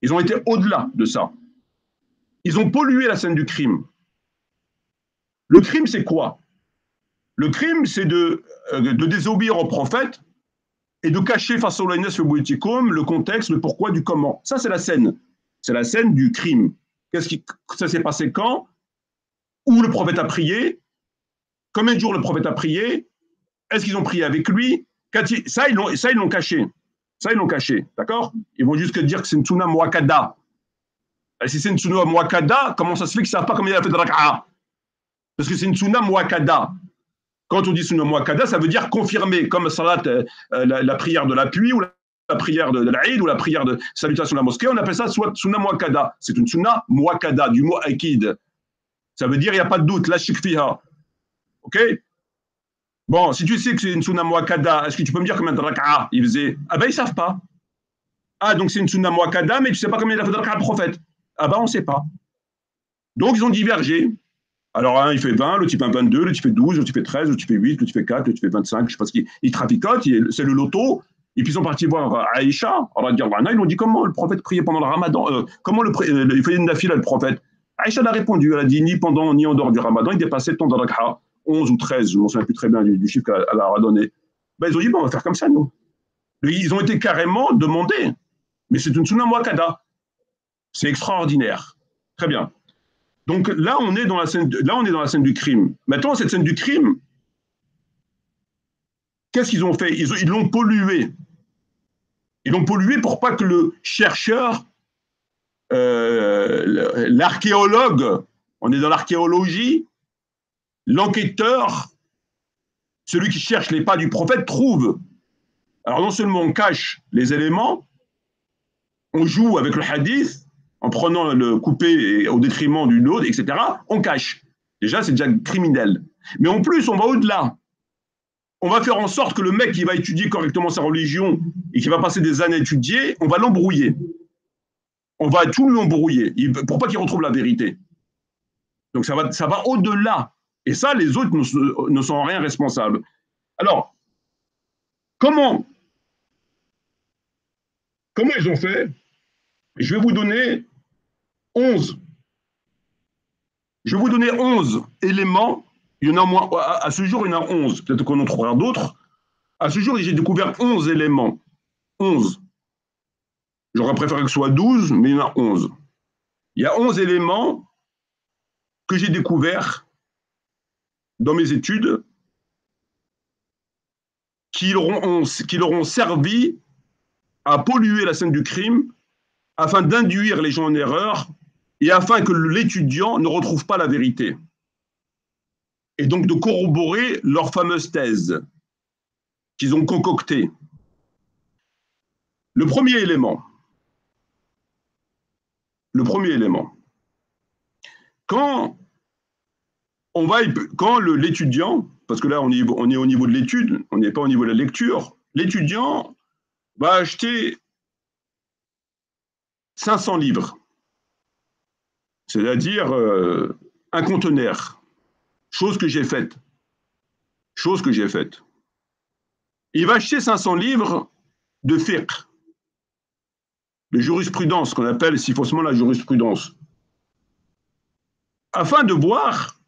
Ils ont été au-delà de ça. Ils ont pollué la scène du crime. Le crime, c'est quoi? Le crime, c'est de désobéir au prophète et de cacher face au le contexte, le pourquoi du comment. Ça, c'est la scène. C'est la scène du crime. Ça s'est passé quand? Où le prophète a prié? Combien de jours le prophète a prié? Est-ce qu'ils ont prié avec lui? Ça, ils l'ont caché. Ça, ils l'ont caché. D'accord? Ils vont juste dire que c'est une sunna muakkada. Et si c'est une sunna muakkada, comment ça se fait qu'ils ne savent pas combien il a fait de raka'a? Parce que c'est une sunna muakkada. Quand on dit sunna muakkada, ça veut dire confirmer, comme salat, la prière de l'appui, ou la prière de l'Aïd, ou la prière de salutation de la mosquée, on appelle ça soit sunna muakkada. C'est une sunna muakkada, du mot akid. Ça veut dire il n'y a pas de doute, la shik fiha. Ok? Bon, si tu sais que c'est une sunna muakkada, est-ce que tu peux me dire combien de raka'a il faisait? Ah ben, ils ne savent pas. Ah, donc c'est une sunna muakkada, mais tu ne sais pas combien il a fait de raka'a le prophète. Ah ben, on ne sait pas. Donc, ils ont divergé. Alors, un, il fait 20, l'autre, il fait 22, l'autre, il fait 12, l'autre, il fait 13, l'autre, il fait 8, l'autre, il fait 4, l'autre, il fait 25, je ne sais pas ce qu'il traficote, c'est le loto. Et puis, ils sont partis voir Aïcha, ils ont dit comment le prophète priait pendant le ramadan, comment il faisait une nafila, le prophète. Aïcha a répondu, elle a dit ni pendant ni en dehors du ramadan, il dépassait le temps de rak'a, 11 ou 13, je ne m'en souviens plus très bien du chiffre qu'elle a donné. Ben, ils ont dit, bon, on va faire comme ça, nous. Ils ont été carrément demandés. Mais c'est une sunna muakkada. C'est extraordinaire. Très bien. Donc là, on est dans la scène du crime. Maintenant, cette scène du crime, qu'est-ce qu'ils ont fait? Ils l'ont pollué. Ils l'ont pollué pour pas que le chercheur, l'archéologue, on est dans l'archéologie, l'enquêteur, celui qui cherche les pas du prophète, trouve. Alors non seulement on cache les éléments, on joue avec le hadith, en prenant le coupé au détriment d'une autre, etc., on cache. Déjà, c'est déjà criminel. Mais en plus, on va au-delà. On va faire en sorte que le mec qui va étudier correctement sa religion et qui va passer des années à étudier, on va l'embrouiller. On va tout l'embrouiller pour pas qu'il retrouve la vérité. Donc ça va au-delà. Et ça, les autres ne sont en rien responsables. Alors, comment ils ont fait? Je vais vous donner 11. Je vais vous donner 11 éléments. Il y en a moins, à ce jour, il y en a 11. Peut-être qu'on en trouvera d'autres. À ce jour, j'ai découvert 11 éléments. 11. J'aurais préféré que ce soit 12, mais il y en a 11. Il y a 11 éléments que j'ai découverts dans mes études qui leur ont servi à polluer la scène du crime afin d'induire les gens en erreur et afin que l'étudiant ne retrouve pas la vérité. Et donc de corroborer leur fameuse thèse qu'ils ont concoctée. Le premier élément, quand l'étudiant, parce que là on est au niveau de l'étude, on n'est pas au niveau de la lecture, l'étudiant va acheter 500 livres, c'est-à-dire un conteneur, chose que j'ai faite. Il va acheter 500 livres de fiqh, de jurisprudence, qu'on appelle si faussement la jurisprudence, afin de voir,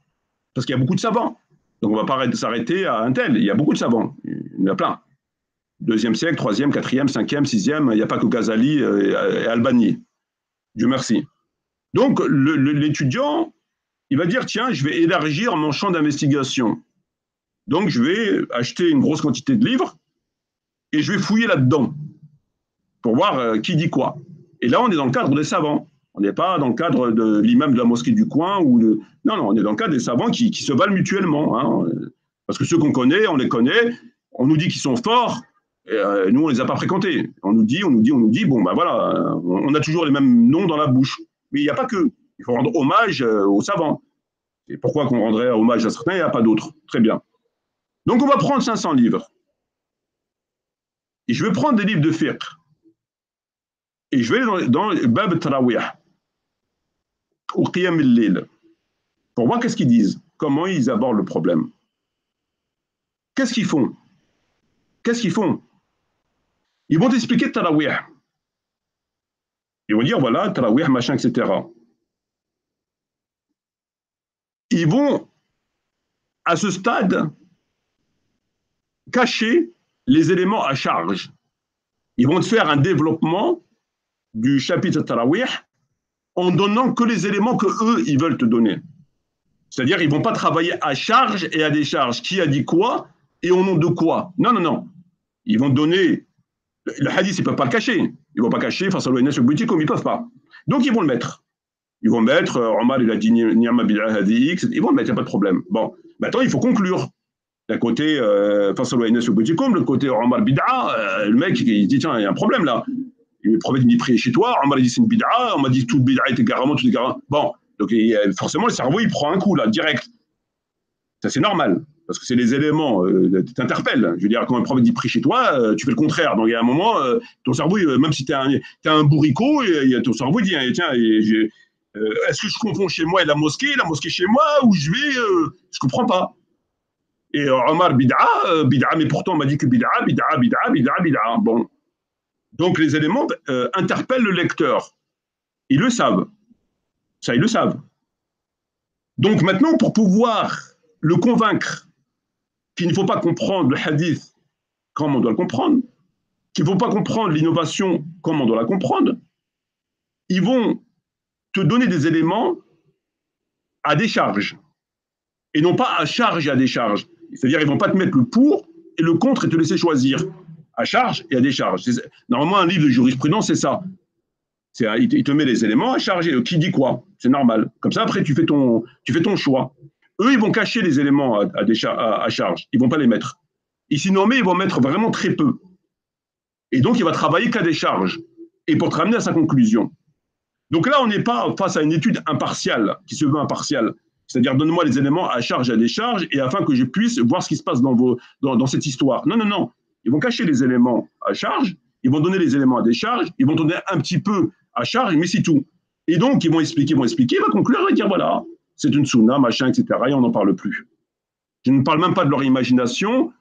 parce qu'il y a beaucoup de savants, donc on ne va pas s'arrêter à un tel, il y a beaucoup de savants, il y en a plein. 2e siècle, 3e, 4e, 5e, 6e, il n'y a pas que Ghazali et Albani. Dieu merci. Donc l'étudiant, il va dire, tiens, je vais élargir mon champ d'investigation. Donc je vais acheter une grosse quantité de livres et je vais fouiller là-dedans pour voir qui dit quoi. Et là, on est dans le cadre des savants. On n'est pas dans le cadre de l'imam de la mosquée du coin. Non, on est dans le cadre des savants qui se valent mutuellement. Hein. Parce que ceux qu'on connaît, on les connaît, on nous dit qu'ils sont forts, et, nous, on ne les a pas fréquentés. On nous dit, bon, ben voilà, on a toujours les mêmes noms dans la bouche. Mais il n'y a pas que. Il faut rendre hommage aux savants. Et pourquoi qu'on rendrait hommage à certains, il n'y a pas d'autres. Très bien. Donc, on va prendre 500 livres. Et je vais prendre des livres de fiqh. Et je vais dans le Bab Tarawih, ou Qiyam al-Layl, pour voir qu'est-ce qu'ils disent, comment ils abordent le problème. Qu'est-ce qu'ils font? Ils vont t'expliquer Tarawih. Ils vont dire, voilà, Tarawih, machin, etc. Ils vont, à ce stade, cacher les éléments à charge. Ils vont te faire un développement du chapitre Tarawih en donnant que les éléments que eux ils veulent te donner. C'est-à-dire ils vont pas travailler à charge et à décharge. Qui a dit quoi et au nom de quoi? Non. Ils vont donner le hadith, ils peuvent pas le cacher. Ils vont pas cacher face à l'ONS ou boutique comme ils peuvent pas. Donc ils vont le mettre. Omar il a dit Ni'ma bid'a hadith, ils vont le mettre, il n'y a pas de problème. Bon, maintenant il faut conclure. D'un côté, face à l'ONS ou boutique comme le côté Omar bid'a, le mec il dit tiens, il y a un problème là. Le prophète dit prier chez toi, on m'a dit c'est une bid'a, on m'a dit toute bid'a est égarement, tout égarement. Bon, donc forcément le cerveau il prend un coup là, direct. Ça c'est normal, parce que c'est les éléments qui t'interpellent. Je veux dire, quand un prophète dit prie chez toi, tu fais le contraire. Donc il y a un moment, ton cerveau, même si tu es un bourricot, ton cerveau dit tiens, est-ce que je confonds chez moi et la mosquée chez moi, ou je vais, je comprends pas. Et Omar bid'a, mais pourtant on m'a dit que bid'a. Bon. Donc les éléments interpellent le lecteur. Ils le savent. Ça, ils le savent. Donc maintenant, pour pouvoir le convaincre qu'il ne faut pas comprendre le hadith comme on doit le comprendre, qu'il ne faut pas comprendre l'innovation comme on doit la comprendre, ils vont te donner des éléments à décharge. Et non pas à charge et à décharge. C'est-à-dire ils ne vont pas te mettre le pour et le contre et te laisser choisir. À charge et à décharge. Normalement, un livre de jurisprudence, c'est ça. Il te met les éléments à charger. Qui dit quoi? C'est normal. Comme ça, après, tu fais ton choix. Eux, ils vont cacher les éléments à charge. Ils ne vont pas les mettre. Ici, nommé, ils vont mettre vraiment très peu. Et donc, il va travailler qu'à décharge. Et pour te ramener à sa conclusion. Donc là, on n'est pas face à une étude impartiale, qui se veut impartiale. C'est-à-dire, donne-moi les éléments à charge et à décharge, et afin que je puisse voir ce qui se passe dans cette histoire. Non. Ils vont cacher les éléments à charge, ils vont donner les éléments à décharge, ils vont donner un petit peu à charge, mais c'est tout. Et donc, ils vont expliquer, ils vont conclure, ils vont dire, voilà, c'est une sunna, machin, etc., et on n'en parle plus. Je ne parle même pas de leur imagination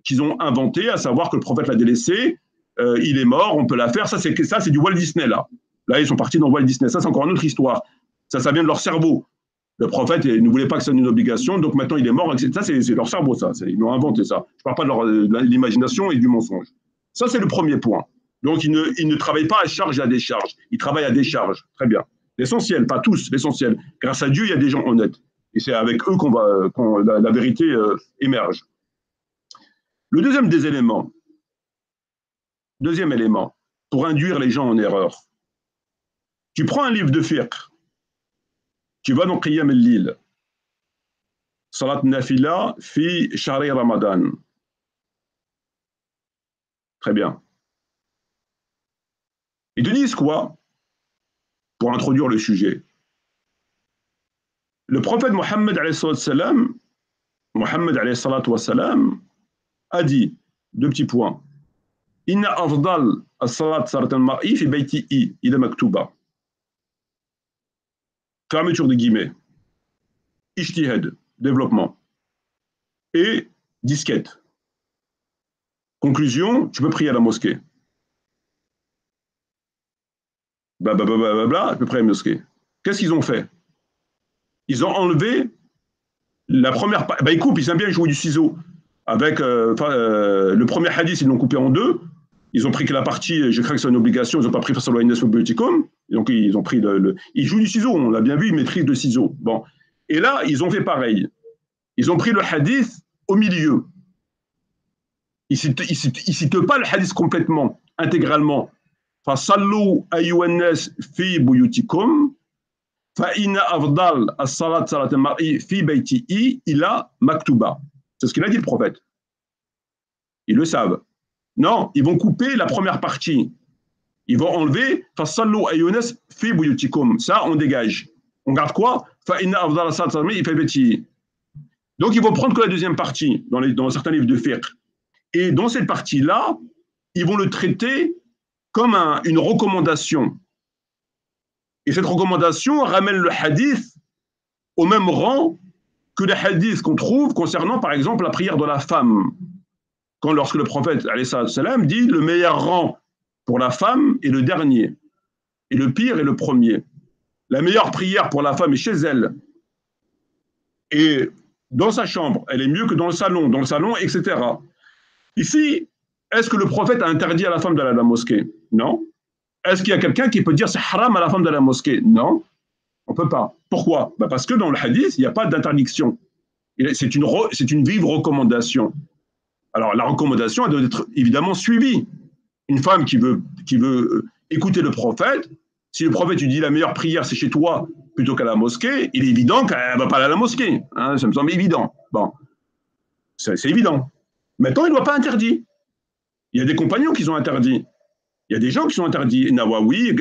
qu'ils ont inventée, à savoir que le prophète l'a délaissé, il est mort, on peut la faire, ça c'est du Walt Disney, là. Là, ils sont partis dans Walt Disney, ça c'est encore une autre histoire. Ça vient de leur cerveau. Le prophète ne voulait pas que ça soit une obligation, donc maintenant il est mort, etc. Ça c'est leur cerveau, ça. Ils l'ont inventé, ça. Je ne parle pas de l'imagination et du mensonge. Ça, c'est le premier point. Donc, ils ne travaillent pas à charge et à décharge. Ils travaillent à décharge. Très bien. L'essentiel, pas tous, l'essentiel. Grâce à Dieu, il y a des gens honnêtes. Et c'est avec eux la vérité émerge. Le deuxième élément, pour induire les gens en erreur. Tu prends un livre de fiqh, tu vas dans Qiyam al-Lil, Salat Nafila fi Shahri Ramadan. Très bien. Ils te disent quoi pour introduire le sujet? Le prophète Mohammed a dit, deux petits points. Inna afdal as-salat salat al-mar'i fi baytihi ila maktuba. Fermeture de guillemets. Ijtihad, développement. Et disquette. Conclusion, tu peux prier à la mosquée. Blablabla, tu peux prier à la mosquée. Qu'est-ce qu'ils ont fait? Ils ont enlevé la première partie. Ils coupent, ils aiment bien jouer du ciseau. Avec le premier hadith, ils l'ont coupé en deux. Ils ont pris que la partie, je crains que c'est une obligation, ils n'ont pas pris Fasal Wa'innes Fobuticum. Donc ils ont pris Ils jouent du ciseau, on l'a bien vu, ils maîtrisent le ciseau. Bon. Et là, ils ont fait pareil. Ils ont pris le hadith au milieu. Ils ne citent pas le hadith complètement, intégralement. Fasallu ayyuhannas fi buyutikum. Fa'ina afdal as-salat salat al-mar'i fi baytihi ila maktuba. C'est ce qu'il a dit le prophète. Ils le savent. Non, ils vont couper la première partie. Ils vont enlever Fasallu ayyuhannas fi buyutikum. Ça, on dégage. On garde quoi? Fa'ina afdal as-salat salat al-mar'i fi baytihi. Donc, ils vont prendre que la deuxième partie dans certains livres de fiqh. Et dans cette partie-là, ils vont le traiter comme une recommandation. Et cette recommandation ramène le hadith au même rang que les hadiths qu'on trouve concernant, par exemple, la prière de la femme. Lorsque le prophète salam, dit le meilleur rang pour la femme est le dernier, et le pire est le premier. La meilleure prière pour la femme est chez elle. Et dans sa chambre, elle est mieux que dans le salon, etc. Ici, est-ce que le prophète a interdit à la femme d'aller à la mosquée? Non. Est-ce qu'il y a quelqu'un qui peut dire c'est haram à la femme d'aller à la mosquée? Non. On ne peut pas. Pourquoi? Parce que dans le hadith, il n'y a pas d'interdiction. C'est une vive recommandation. Alors, la recommandation, elle doit être évidemment suivie. Une femme qui veut écouter le prophète, si le prophète lui dit la meilleure prière, c'est chez toi plutôt qu'à la mosquée, il est évident qu'elle ne va pas aller à la mosquée. Hein, ça me semble évident. Bon, c'est évident. Maintenant, il ne doit pas interdire. Il y a des compagnons qui ont interdit. Il y a des gens qui sont interdits. Nawawi,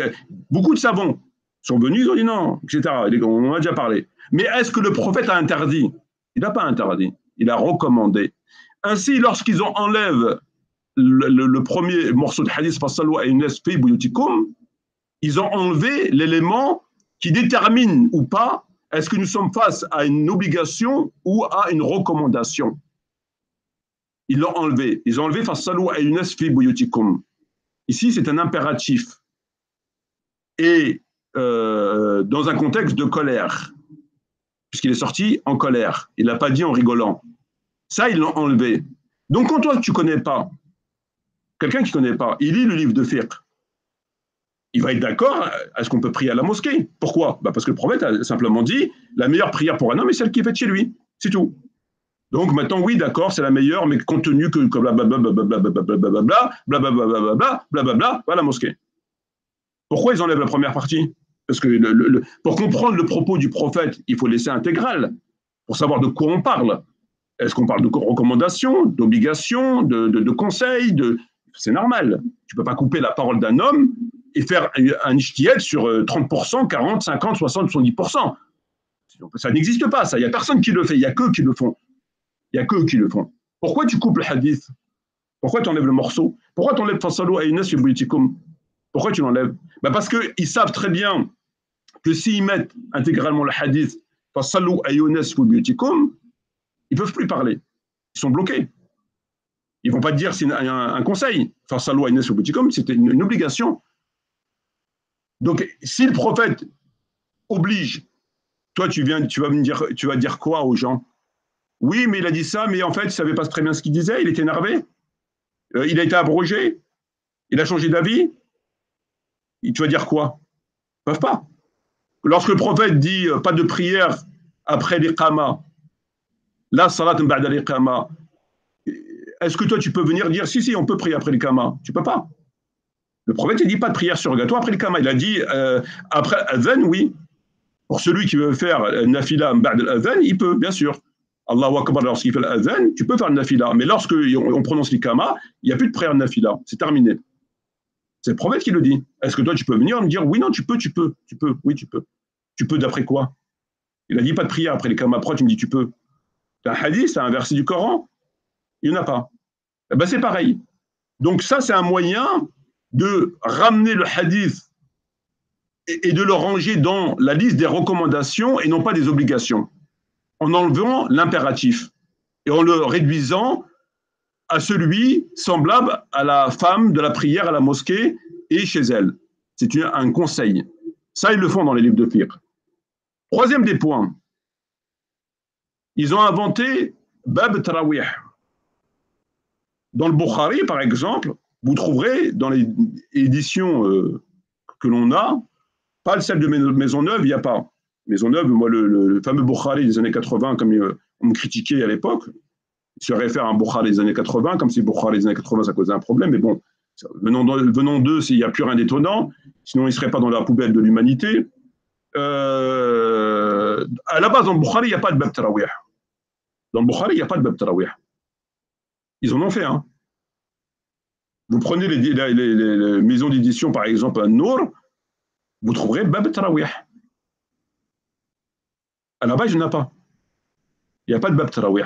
beaucoup de savants sont venus, ils ont dit non, etc. On en a déjà parlé. Mais est-ce que le prophète a interdit? Il n'a pas interdit. Il a recommandé. Ainsi, lorsqu'ils enlèvent le premier morceau de hadith, Fasallu ayyuhannas fi buyutikum, ils ont enlevé l'élément qui détermine ou pas est-ce que nous sommes face à une obligation ou à une recommandation. Ils l'ont enlevé. Ils ont enlevé Fasallu ayyuhannas fi buyutikum. Ici, c'est un impératif. Et dans un contexte de colère, puisqu'il est sorti en colère. Il ne l'a pas dit en rigolant. Ça, ils l'ont enlevé. Donc, quand toi, tu ne connais pas, quelqu'un qui ne connaît pas, il lit le livre de fiqh, il va être d'accord, est-ce qu'on peut prier à la mosquée? Pourquoi? Parce que le prophète a simplement dit, la meilleure prière pour un homme est celle qui est faite chez lui. C'est tout. Donc maintenant, oui, d'accord, c'est la meilleure, mais compte tenu que blablabla, va à la mosquée. Pourquoi ils enlèvent la première partie? Parce que pour comprendre le propos du prophète, il faut laisser intégral, pour savoir de quoi on parle. Est-ce qu'on parle de recommandations, d'obligations, de conseils? C'est normal. Tu ne peux pas couper la parole d'un homme et faire un ijtihad sur 30%, 40%, 50%, 60%, 70%. Ça n'existe pas, ça. Il n'y a personne qui le fait, il n'y a qu'eux qui le font. Il n'y a qu'eux qui le font. Pourquoi tu coupes le hadith? Pourquoi tu enlèves le morceau? Pourquoi tu enlèves Fasallu ayyuhannas fi buyutikum? Pourquoi tu l'enlèves? Parce qu'ils savent très bien que s'ils mettent intégralement le hadith Fasallu ayyuhannas fi buyutikum, ils ne peuvent plus parler. Ils sont bloqués. Ils ne vont pas te dire c'est un conseil. Fasallu ayyuhannas fi buyutikum, c'était une obligation. Donc, si le prophète oblige, toi, tu vas dire quoi aux gens? Oui, mais il a dit ça, mais en fait, il ne savait pas très bien ce qu'il disait, il était énervé, il a été abrogé, il a changé d'avis. Tu vas dire quoi? Ils ne peuvent pas. Lorsque le prophète dit pas de prière après l'iqama, la salat ba'da l'iqama, est-ce que toi, tu peux venir dire si, on peut prier après l'iqama? Tu ne peux pas. Le prophète, il dit pas de prière surrogatoire après le kama. Il a dit, après l'adhan, oui. Pour celui qui veut faire nafila ba'd al-adhan, il peut, bien sûr. Allahu Akbar, lorsqu'il fait l'adhan, tu peux faire le nafila. Mais lorsque on prononce l'ikama, il n'y a plus de prière nafila. C'est terminé. C'est le prophète qui le dit. Est-ce que toi, tu peux venir me dire, oui, non, tu peux, oui, tu peux. Tu peux d'après quoi? Il a dit pas de prière après l'ikama. Pourquoi tu me dis tu peux? C'est un hadith, c'est un verset du Coran. Il n'y en a pas. Eh ben, c'est pareil. Donc ça, c'est un moyen de ramener le hadith et de le ranger dans la liste des recommandations et non pas des obligations, en enlevant l'impératif et en le réduisant à celui semblable à la femme de la prière à la mosquée et chez elle. C'est un conseil. Ça, ils le font dans les livres de fiqh. Troisième des points, ils ont inventé Bab Tarawih. Dans le Bukhari, par exemple, vous trouverez dans les éditions que l'on a, pas celle de Maisonneuve, il n'y a pas. Maisonneuve, moi, le fameux Bukhari des années 80, comme on me critiquait à l'époque, il se réfère à un Bukhari des années 80, comme si Bukhari des années 80, ça causait un problème, mais bon, venons d'eux, il n'y a plus rien d'étonnant, sinon ils ne seraient pas dans la poubelle de l'humanité. À la base, dans le Bukhari, il n'y a pas de Bab Tarawih. Dans le Bukhari, il n'y a pas de Bab Tarawih. Ils en ont fait, hein. Vous prenez les maisons d'édition, par exemple, à Nour, vous trouverez Bab Tarawih. À la base, il n'y en a pas. Il n'y a pas de Bab Tarawih.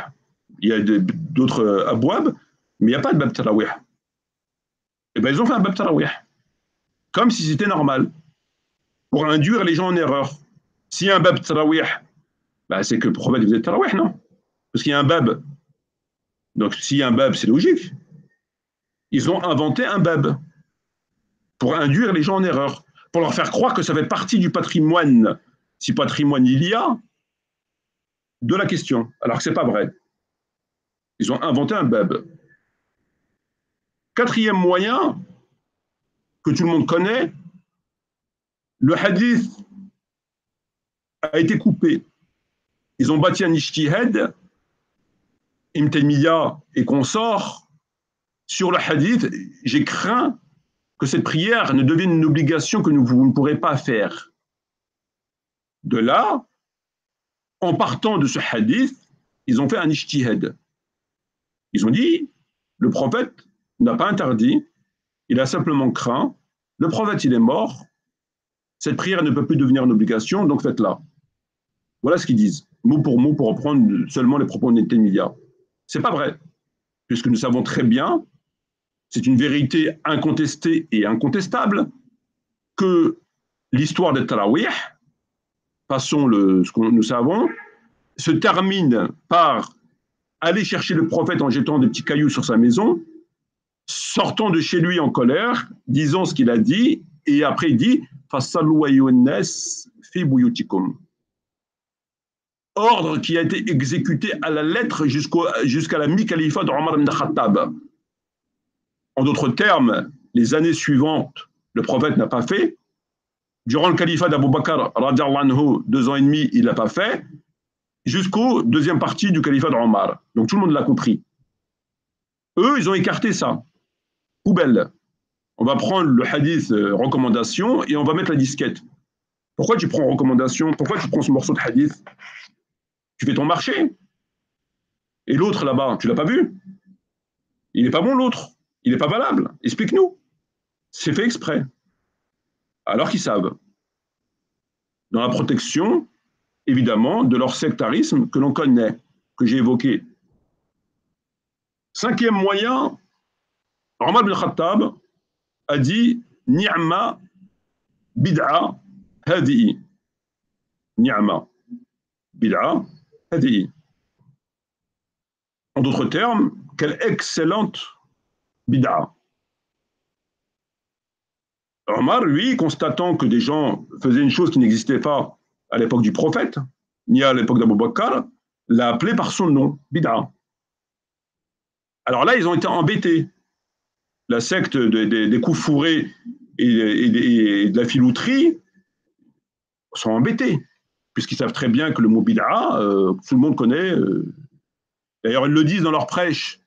Il y a d'autres abouab, mais il n'y a pas de Bab Tarawih. Et bien, ils ont fait un Bab Tarawih. Comme si c'était normal. Pour induire les gens en erreur. S'il y a un Bab Tarawih, ben, c'est que le prophète faisait Tarawih, non? Parce qu'il y a un Bab. Donc, s'il y a un Bab, c'est logique. Ils ont inventé un Bab pour induire les gens en erreur, pour leur faire croire que ça fait partie du patrimoine, si patrimoine il y a, de la question, alors que ce n'est pas vrai. Ils ont inventé un Bab. Quatrième moyen, que tout le monde connaît, le hadith a été coupé. Ils ont bâti un ijtihad, Ibn Taymiyyah et consorts, sur le hadith. J'ai craint que cette prière ne devienne une obligation que vous ne pourrez pas faire. De là, en partant de ce hadith, ils ont fait un ijtihad. Ils ont dit, le prophète n'a pas interdit, il a simplement craint, le prophète il est mort, cette prière ne peut plus devenir une obligation, donc faites-la. Voilà ce qu'ils disent, mot pour reprendre seulement les propos de Taymiyyah. C'est pas vrai, puisque nous savons très bien, c'est une vérité incontestée et incontestable, que l'histoire des Tarawih, passons ce que nous savons, se termine par aller chercher le prophète en jetant des petits cailloux sur sa maison, sortant de chez lui en colère, disant ce qu'il a dit, et après il dit ordre qui a été exécuté à la lettre jusqu'à la mi-califat d'Omar ibn Khattab. En d'autres termes, les années suivantes, le prophète n'a pas fait. Durant le califat d'Abu Bakr, 2 ans et demi, il n'a pas fait, jusqu'au deuxième partie du califat d'Omar. Donc tout le monde l'a compris. Eux, ils ont écarté ça. Poubelle. On va prendre le hadith recommandation et on va mettre la disquette. Pourquoi tu prends recommandation? Pourquoi tu prends ce morceau de hadith? Tu fais ton marché. Et l'autre là-bas, tu l'as pas vu? Il n'est pas bon l'autre. Il n'est pas valable. Explique-nous. C'est fait exprès. Alors qu'ils savent. Dans la protection, évidemment, de leur sectarisme que l'on connaît, que j'ai évoqué. Cinquième moyen, Omar ibn Khattab a dit Ni'ma bid'a hadi'i. Ni'ma bid'a hadi'i. En d'autres termes, quelle excellente bid'a. Omar, lui, constatant que des gens faisaient une chose qui n'existait pas à l'époque du prophète, ni à l'époque d'Abu Bakr, l'a appelé par son nom, bid'a. Alors là, ils ont été embêtés. La secte des coups fourrés et de la filouterie sont embêtés, puisqu'ils savent très bien que le mot bid'a, tout le monde connaît. D'ailleurs, ils le disent dans leur prêche,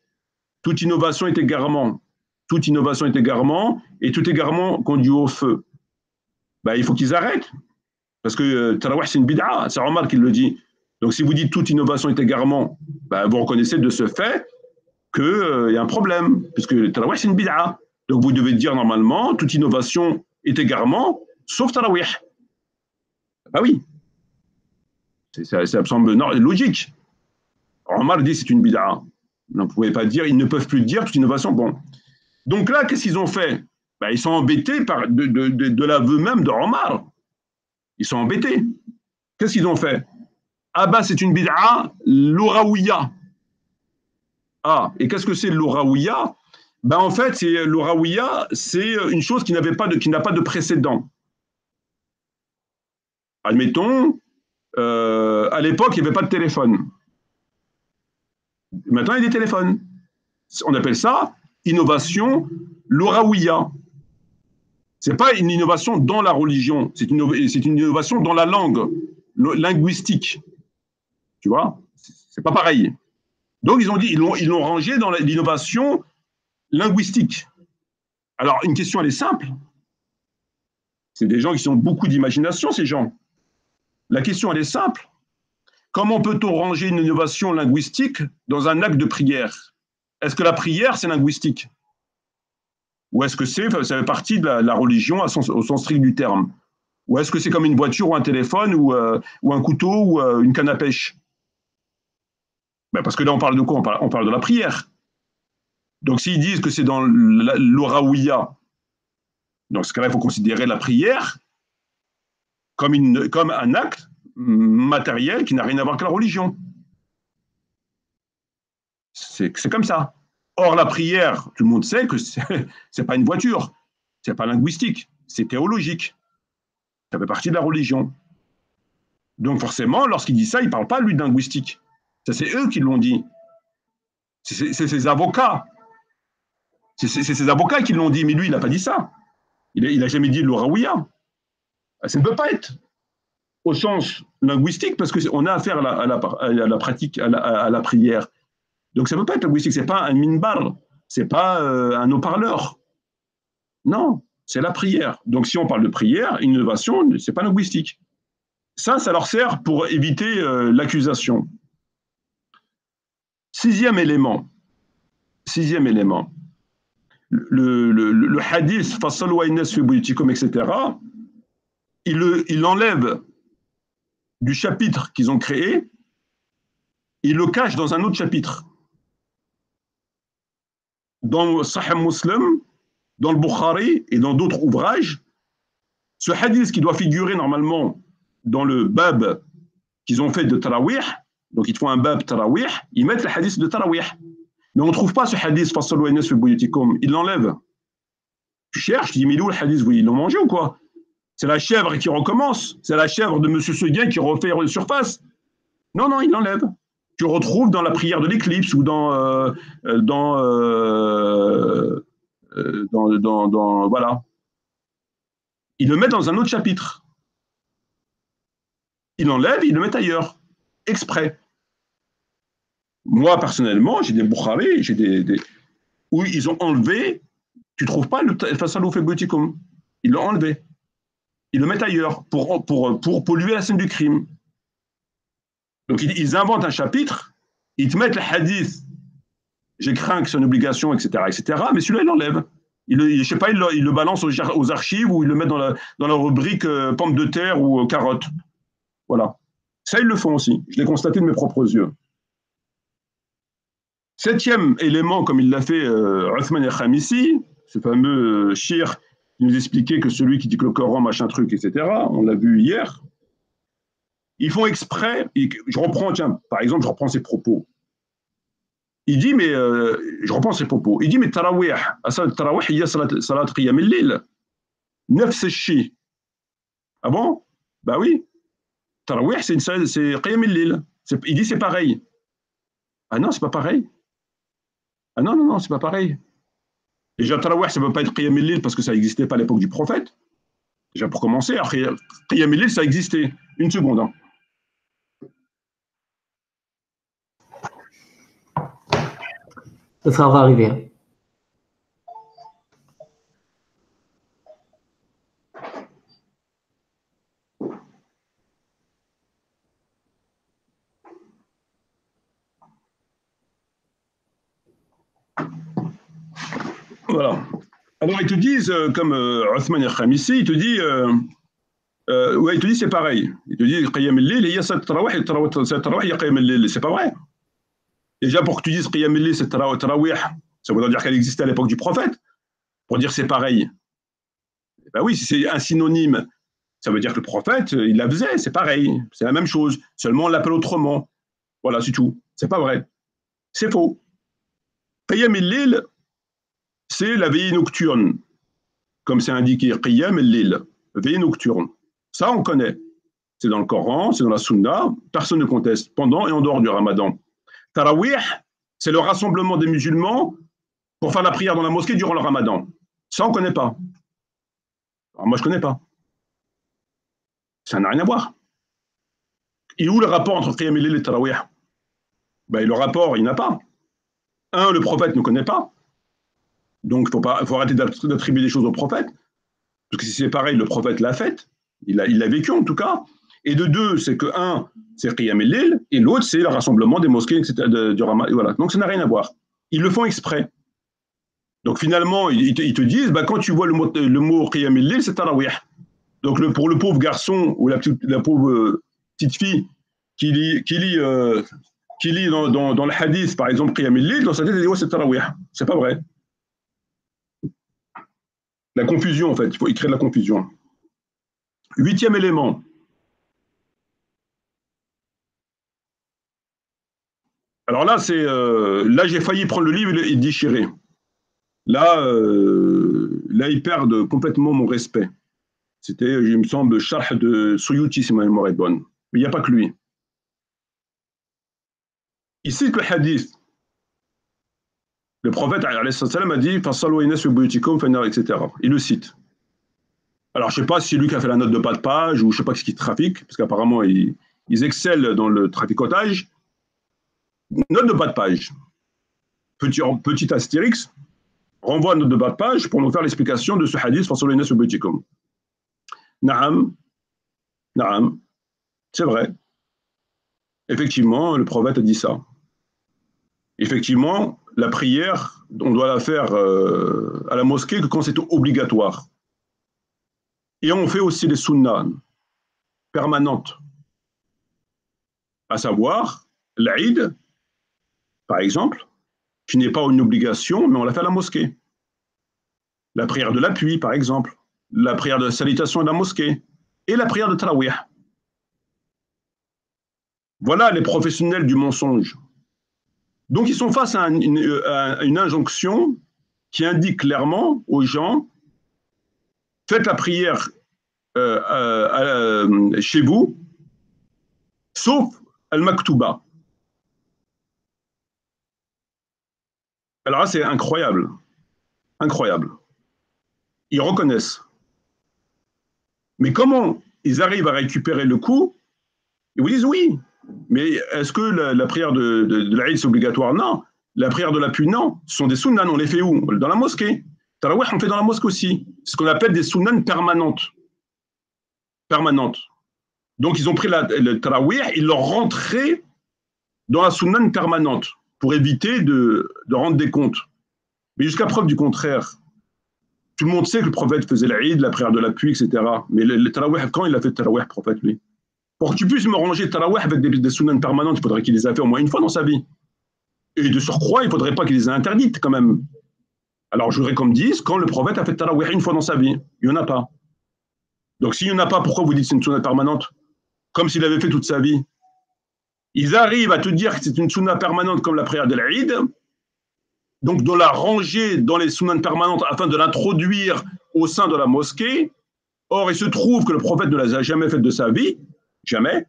toute innovation est égarement. toute innovation est égarement, et tout égarement conduit au feu. Ben, il faut qu'ils arrêtent. Parce que Tarawih, c'est une bid'a, c'est Omar qui le dit. Donc si vous dites toute innovation est égarement, ben, vous reconnaissez de ce fait qu'il y a un problème, puisque le Tarawih, c'est une bid'a. Donc vous devez dire normalement, toute innovation est égarement, sauf Tarawih. Ben oui, ça me semble logique. Omar dit c'est une bid'a. Vous ne pouvez pas dire, ils ne peuvent plus dire toute innovation. Bon. Donc là, qu'est-ce qu'ils ont fait? Ben, ils sont embêtés de l'aveu même de Omar. Ils sont embêtés. Qu'est-ce qu'ils ont fait? Ah bah c'est une bid'a l'ouraouia. Ah, et qu'est-ce que c'est l'ouraouia? Ben en fait, c'est l'ouraouia, c'est une chose qui n'a pas de précédent. Admettons, à l'époque, il n'y avait pas de téléphone. Maintenant, il y a des téléphones. On appelle ça innovation l'ouraouia. Ce n'est pas une innovation dans la religion, c'est une innovation dans la langue linguistique. Tu vois, c'est pas pareil. Donc ils ont dit, ils l'ont rangé dans l'innovation linguistique. Alors une question, elle est simple. C'est des gens qui ont beaucoup d'imagination, ces gens. La question, elle est simple. Comment peut-on ranger une innovation linguistique dans un acte de prière? Est-ce que la prière, c'est linguistique? Ou est-ce que ça fait partie de la religion au sens strict du terme? Ou est-ce que c'est comme une voiture ou un téléphone ou un couteau ou une canne à pêche? Ben parce que là, on parle de quoi? On parle de la prière. Donc, s'ils disent que c'est dans l'oraouia, dans ce cas-là, il faut considérer la prière comme un acte matériel qui n'a rien à voir avec la religion. C'est comme ça. Or, la prière, tout le monde sait que c'est pas une voiture, c'est pas linguistique, c'est théologique. Ça fait partie de la religion. Donc, forcément, lorsqu'il dit ça, il ne parle pas, lui, de linguistique. Ça, c'est eux qui l'ont dit. C'est ses avocats. C'est ses avocats qui l'ont dit, mais lui, il n'a pas dit ça. Il n'a jamais dit l'oraouia. Ça ne peut pas être au sens linguistique parce qu'on a affaire à la pratique, à la prière. Donc ça ne peut pas être linguistique, ce n'est pas un minbar, ce n'est pas un haut-parleur. Non, c'est la prière. Donc si on parle de prière, innovation, ce n'est pas linguistique. Ça leur sert pour éviter l'accusation. Sixième élément. Le hadith, etc., il enlève du chapitre qu'ils ont créé, il le cache dans un autre chapitre. Dans Sahih Muslim, dans le Bukhari et dans d'autres ouvrages, ce hadith qui doit figurer normalement dans le bab qu'ils ont fait de Tarawih, donc ils font un bab Tarawih, ils mettent le hadith de Tarawih. Mais on ne trouve pas ce hadith, ils l'enlèvent. Tu cherches, tu dis, mais où le hadith? Ils l'ont mangé ou quoi? C'est la chèvre qui recommence, c'est la chèvre de M. Seguin qui refait surface. Non, il l'enlève. Tu le retrouves dans la prière de l'éclipse ou dans voilà. Il le met dans un autre chapitre. Il l'enlève, il le met ailleurs, exprès. Moi, personnellement, j'ai des Bukhari, où ils ont enlevé, tu ne trouves pas le Fasalou Febutikum. Ils l'ont enlevé. Ils le mettent ailleurs pour polluer la scène du crime. Donc, ils inventent un chapitre, ils te mettent le hadith, j'ai craint que c'est une obligation, etc., mais celui-là, ils l'enlèvent. Je ne sais pas, il le balance aux archives ou ils le mettent dans la rubrique pommes de terre ou carottes. Voilà. Ça, ils le font aussi. Je l'ai constaté de mes propres yeux. Septième élément, comme il l'a fait Uthman el-Khamisi, ce fameux shir qui nous expliquait que celui qui dit que le Coran, machin truc, etc., on l'a vu hier, ils font exprès, par exemple, je reprends ses propos. Il dit, mais, je reprends ses propos, il dit, mais Tarawih, il y a salat qiyam al-lil, nafs al-shi. Ah bon? Bah oui. Tarawih, c'est qiyam al-lil. Il dit, c'est pareil. Ah non, c'est pas pareil. Ah non, c'est pas pareil. Déjà, Tarawih, ça ne peut pas être qiyam al-lil parce que ça n'existait pas à l'époque du prophète. Déjà, pour commencer, après, qiyam al-lil, ça existait. Une seconde. Hein. Ça va arriver. Voilà. Alors, ils te disent, comme Othman el-Khamisi, il te dit, ouais, il te dit c'est pareil. Il te dit, Qiyam al-Layl, il y a cette tarawih, il y a Qiyam al-Layl. C'est pas vrai. Déjà, pour que tu dises Qiyam al-Layl, c'est tarawih, ça voudrait dire qu'elle existait à l'époque du prophète. Pour dire c'est pareil. Ben oui, si c'est un synonyme, ça veut dire que le prophète, il la faisait, c'est pareil. C'est la même chose. Seulement, on l'appelle autrement. Voilà, c'est tout. C'est pas vrai. C'est faux. Qiyam al-Layl, c'est la veillée nocturne. Comme c'est indiqué, Qiyam al-Layl, veillée nocturne. Ça, on connaît. C'est dans le Coran, c'est dans la Sunna, personne ne conteste, pendant et en dehors du Ramadan. Tarawih, c'est le rassemblement des musulmans pour faire la prière dans la mosquée durant le Ramadan. Ça, on ne connaît pas. Alors, moi, je ne connais pas. Ça n'a rien à voir. Et où le rapport entre Qiyam al-Layl et Tarawih? Ben, le rapport, il n'y en a pas. Un, le prophète ne connaît pas. Donc, il faut arrêter d'attribuer des choses au prophète. Parce que si c'est pareil, le prophète l'a fait. Il l'a vécu, en tout cas. Et de deux, c'est que un, c'est Qiyam al-Layl, et l'autre, c'est le rassemblement des mosquées, etc., du Ramadan. Voilà. Donc, ça n'a rien à voir. Ils le font exprès. Donc, finalement, ils te disent, bah, quand tu vois le mot Qiyam al-Layl, c'est Tarawih. Donc, pour le pauvre garçon ou la pauvre petite fille qui lit dans le hadith, par exemple, Qiyam al-Layl, dans sa tête, elle dit, ouais, c'est Tarawih. C'est pas vrai. La confusion, en fait. Il faut créer de la confusion. 8e élément. Alors là, là j'ai failli prendre le livre et le déchirer. Là, ils perdent complètement mon respect. C'était, il me semble, le Sharh de Suyuti, si ma mémoire est bonne. Mais il n'y a pas que lui. Il cite le hadith. Le prophète a dit, etc. Il le cite. Alors, je ne sais pas si c'est lui qui a fait la note de bas de page ou je ne sais pas ce qu'il trafique, parce qu'apparemment, ils excellent dans le traficotage. Note de bas de page. Petit astérix, renvoie à note de bas de page pour nous faire l'explication de ce hadith. Naam, naam, c'est vrai. Effectivement, le prophète a dit ça. Effectivement, la prière, on doit la faire à la mosquée que quand c'est obligatoire. Et on fait aussi les sunnas permanentes, à savoir l'Aïd, par exemple, qui n'est pas une obligation, mais on la fait à la mosquée. La prière de l'appui, par exemple, la prière de salutation de la mosquée, et la prière de Tarawih. Voilà les professionnels du mensonge. Donc ils sont face à une injonction qui indique clairement aux gens, faites la prière chez vous, sauf al-maktouba. Alors là, c'est incroyable. Incroyable. Ils reconnaissent. Mais comment ils arrivent à récupérer le coup? Ils vous disent oui. Mais est-ce que la prière de l'Aïd, c'est obligatoire? Non. La prière de l'appui, non. Ce sont des sunnans. On les fait où? Dans la mosquée. Tarawih, on fait dans la mosquée aussi. C'est ce qu'on appelle des sunnans permanentes. Permanentes. Donc, ils ont pris le tarawih, ils l'ont rentré dans la sunnan permanente pour éviter de rendre des comptes. Mais jusqu'à preuve du contraire, tout le monde sait que le prophète faisait l'Aïd, la prière de l'appui, etc. Mais le tarawih, quand il a fait le tarawih, le prophète, lui? Pour que tu puisses me ranger tarawih avec des sunnans permanentes, il faudrait qu'il les ait fait au moins une fois dans sa vie. Et de surcroît, il ne faudrait pas qu'il les ait interdites quand même. Alors, je voudrais qu'on me dise quand le prophète a fait tarawih une fois dans sa vie. Il n'y en a pas. Donc, s'il n'y en a pas, pourquoi vous dites que c'est une sunna permanente? Comme s'il avait fait toute sa vie. Ils arrivent à te dire que c'est une sunna permanente comme la prière de l'Aïd, donc de la ranger dans les sunnas permanentes afin de l'introduire au sein de la mosquée. Or, il se trouve que le prophète ne les a jamais faites de sa vie, jamais,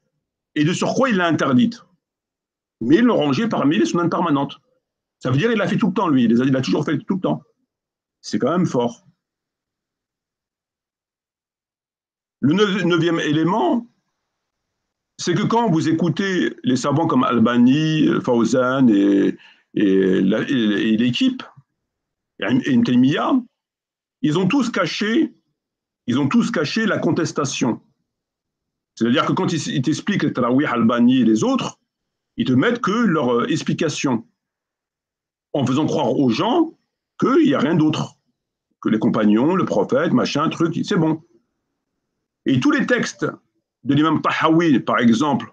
et de surcroît, il l'a interdite. Mais il l'a rangée parmi les sunnas permanentes. Ça veut dire qu'il l'a fait tout le temps, lui. Il a toujours fait tout le temps. C'est quand même fort. Le neuvième élément, c'est que quand vous écoutez les savants comme Albani, Fawzan et l'équipe, et Taymiya, ils ont tous caché la contestation. C'est-à-dire que quand ils t'expliquent le Tarawih, Albani et les autres, ils te mettent que leur explication, en faisant croire aux gens qu'il n'y a rien d'autre, que les compagnons, le prophète, machin, truc, c'est bon. Et tous les textes de l'imam Tahawi, par exemple,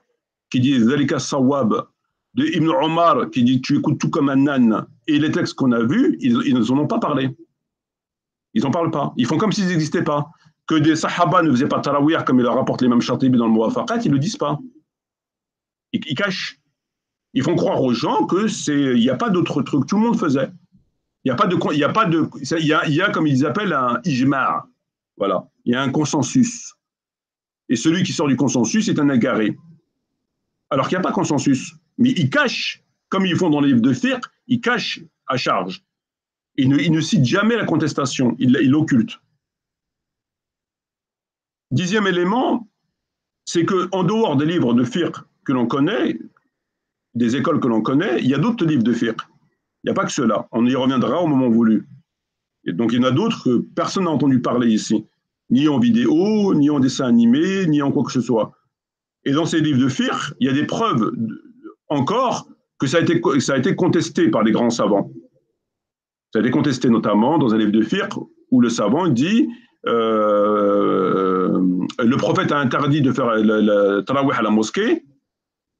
qui dit Zalika Sawab, de Ibn Omar, qui dit tu écoutes tout comme un âne, et les textes qu'on a vus, ils n'en ont pas parlé. Ils n'en parlent pas. Ils font comme s'ils n'existaient pas. Que des sahaba ne faisaient pas tarawih, comme il le rapporte l'imam Shatibi dans le Muwafaqat, ils ne le disent pas. Ils cachent. Ils font croire aux gens qu'il n'y a pas d'autre truc. Tout le monde faisait. Il y a, comme ils appellent, un ijma'. Voilà. Il y a un consensus. Et celui qui sort du consensus est un agarré. Alors qu'il n'y a pas de consensus. Mais ils cachent, comme ils font dans les livres de fiqh, ils cachent à charge. Ils ne citent jamais la contestation. Ils l'occultent. 10e élément, c'est qu'en dehors des livres de fiqh que l'on connaît, des écoles que l'on connaît, il y a d'autres livres de fiqh. Il n'y a pas que ceux-là. On y reviendra au moment voulu. Et donc, il y en a d'autres que personne n'a entendu parler ici. Ni en vidéo, ni en dessin animé, ni en quoi que ce soit. Et dans ces livres de fiqh, il y a des preuves encore que ça a été contesté par les grands savants. Ça a été contesté notamment dans un livre de fiqh où le savant dit le prophète a interdit de faire le tarawih à la mosquée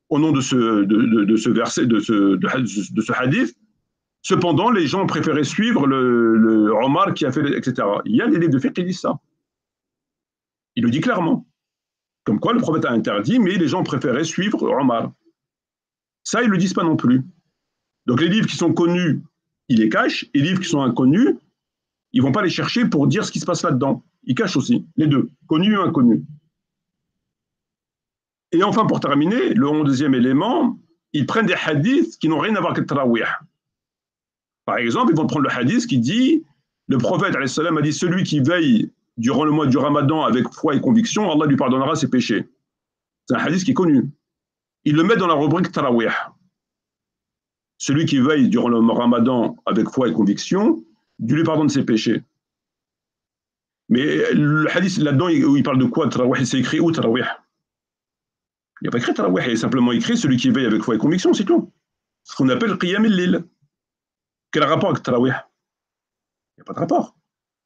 au nom de ce verset, de ce hadith. Cependant, les gens préféraient suivre le Omar qui a fait, etc. Il y a des livres de fiqh qui disent ça. Il le dit clairement. Comme quoi, le prophète a interdit, mais les gens préféraient suivre Omar. Ça, ils ne le disent pas non plus. Donc, les livres qui sont connus, ils les cachent, et les livres qui sont inconnus, ils ne vont pas les chercher pour dire ce qui se passe là-dedans. Ils cachent aussi, les deux, connus et inconnus. Et enfin, pour terminer, le 11e élément, ils prennent des hadiths qui n'ont rien à voir avec le tarawih. Par exemple, ils vont prendre le hadith qui dit, le prophète alayhi salam a dit, celui qui veille durant le mois du Ramadan avec foi et conviction, Allah lui pardonnera ses péchés. C'est un hadith qui est connu. Ils le mettent dans la rubrique tarawih. Celui qui veille durant le Ramadan avec foi et conviction, Dieu lui pardonne ses péchés. Mais le hadith là-dedans, où il parle de quoi, tarawih, c'est écrit où tarawih? Il n'y a pas écrit tarawih, il est simplement écrit celui qui veille avec foi et conviction, c'est tout. Ce qu'on appelle qiyam al-lil. Quel rapport avec tarawih? Il n'y a pas de rapport.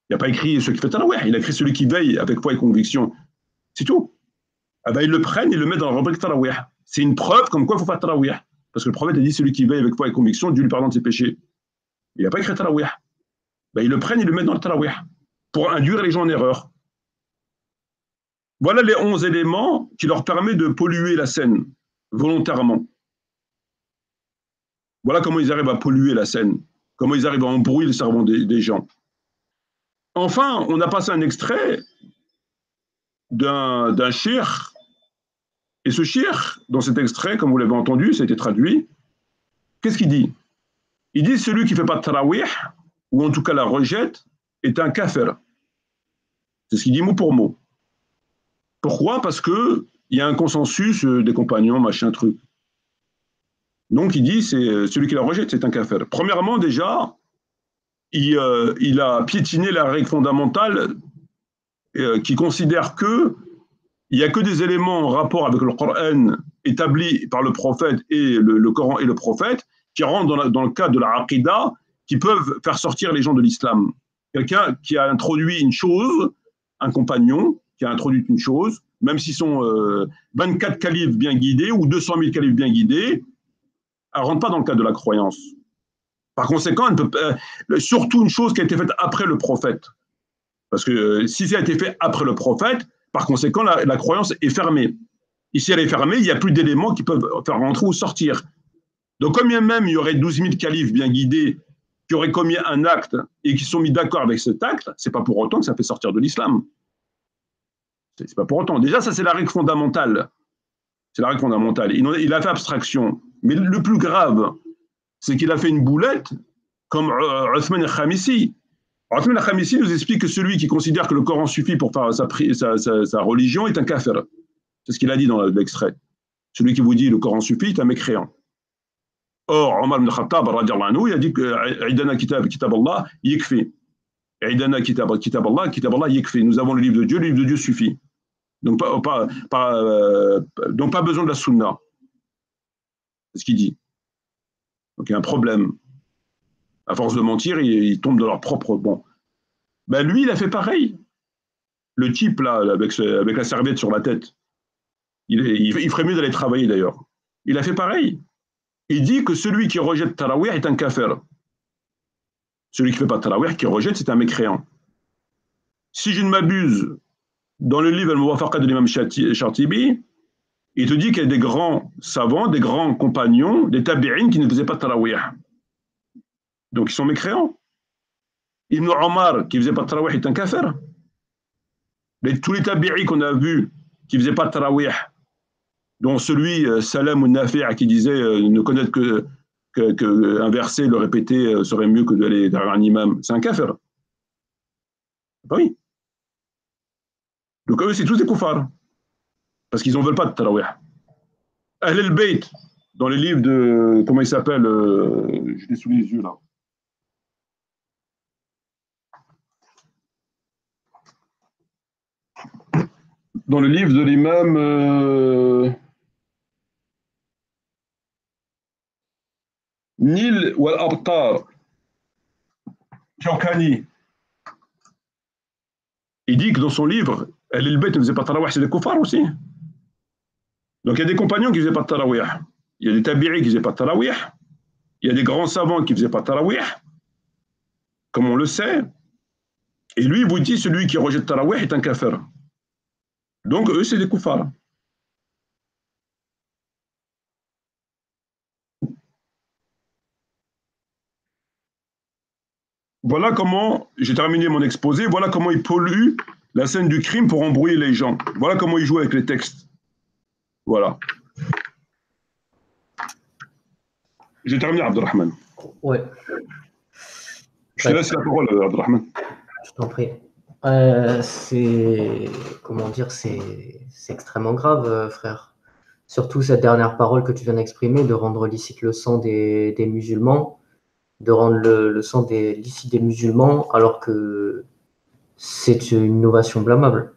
Il n'y a pas écrit celui qui fait tarawih, il a écrit celui qui veille avec foi et conviction. C'est tout. Ah ben, ils le prennent et le mettent dans la rubrique tarawih. C'est une preuve comme quoi il faut faire tarawih. Parce que le prophète a dit celui qui veille avec foi et conviction, Dieu lui pardonne ses péchés. Il n'a pas écrit tarawih. Ben, ils le prennent et le mettent dans le tarawih pour induire les gens en erreur. Voilà les 11 éléments qui leur permettent de polluer la scène volontairement. Voilà comment ils arrivent à polluer la scène, comment ils arrivent à embrouiller le cerveau des gens. Enfin, on a passé un extrait d'un cheikh. Et ce cheikh, dans cet extrait, comme vous l'avez entendu, ça a été traduit, qu'est-ce qu'il dit? Il dit celui qui ne fait pas de tarawih, ou en tout cas la rejette, est un kafir. C'est ce qu'il dit mot pour mot. Pourquoi? Parce qu'il y a un consensus des compagnons, machin, truc. Donc il dit, c'est celui qui la rejette, c'est un kafir. Premièrement, déjà, il a piétiné la règle fondamentale qui considère que il n'y a que des éléments en rapport avec le Coran établis par le prophète et le Coran et le prophète qui rentrent dans le cadre de la aqidah, qui peuvent faire sortir les gens de l'islam. Quelqu'un qui a introduit une chose, un compagnon qui a introduit une chose, même s'ils sont 24 califes bien guidés ou 200 000 califes bien guidés, elle ne rentre pas dans le cadre de la croyance. Par conséquent, elle peut, surtout une chose qui a été faite après le prophète. Parce que si ça a été fait après le prophète, par conséquent, la croyance est fermée. Ici, elle est fermée, il n'y a plus d'éléments qui peuvent faire rentrer ou sortir. Donc, comme même il y aurait 12 000 califes bien guidés qui auraient commis un acte et qui sont mis d'accord avec cet acte, ce n'est pas pour autant que ça fait sortir de l'islam. C'est pas pour autant. Déjà, ça, c'est la règle fondamentale. C'est la règle fondamentale. Il a fait abstraction. Mais le plus grave, c'est qu'il a fait une boulette comme Uthman al-Khamisi. Uthman al-Khamisi nous explique que celui qui considère que le Coran suffit pour faire sa religion est un kafir. C'est ce qu'il a dit dans l'extrait. Celui qui vous dit le Coran suffit est un mécréant. Or, Omar ibn Khattab, il a dit que Aïdana kitab Allah, yikfi. Aïdana kitab Allah, yikfi. Nous avons le livre de Dieu suffit. Donc, pas besoin de la sunna. C'est ce qu'il dit. Donc, il y a un problème À force de mentir, ils tombent dans leur propre bon. Ben lui, il a fait pareil. Le type, là, avec la serviette sur la tête, il ferait mieux d'aller travailler d'ailleurs. Il a fait pareil. Il dit que celui qui rejette Tarawih est un kafir. Celui qui ne fait pas Tarawih, qui rejette, c'est un mécréant. Si je ne m'abuse, dans le livre Al-Muwafaqa de l'imam Shatibi, il te dit qu'il y a des grands savants, des grands compagnons, des tabi'in qui ne faisaient pas Tarawih. Donc ils sont mécréants. Ibn Omar, qui ne faisait pas Tarawih, est un kafir. Tous les tabi'is qu'on a vus qui ne faisaient pas Tarawih, dont celui, Salam ou Nafi', qui disait ne connaître qu'un verset, le répéter serait mieux que d'aller derrière un imam, c'est un kafir. Oui. Donc eux, c'est tous des koufars. Parce qu'ils n'en veulent pas de Tarawih. Ahl al-Bayt, dans les livres de. Comment il s'appelle je l'ai sous les yeux là. Dans le livre de l'imam Nil wal Abtar, Shawkani, il dit que dans son livre, Ahl al-Bayt ne faisait pas Tarawih, c'est des koufars aussi. Donc il y a des compagnons qui ne faisaient pas de Tarawih. Il y a des tabi'is qui ne faisaient pas de Tarawih. Il y a des grands savants qui ne faisaient pas de Tarawih, comme on le sait. Et lui, il vous dit, celui qui rejette Tarawih est un kafir. Donc eux, c'est des koufars. Voilà comment, j'ai terminé mon exposé, voilà comment il pollue la scène du crime pour embrouiller les gens. Voilà comment il joue avec les textes. Voilà. J'ai terminé, Abdelrahman. Ouais. Je te laisse la parole, Abdelrahman. Je t'en prie. C'est, comment dire, c'est extrêmement grave, frère. Surtout cette dernière parole que tu viens d'exprimer, de rendre licite le sang des musulmans, de rendre le sang licite des musulmans, alors que c'est une innovation blâmable.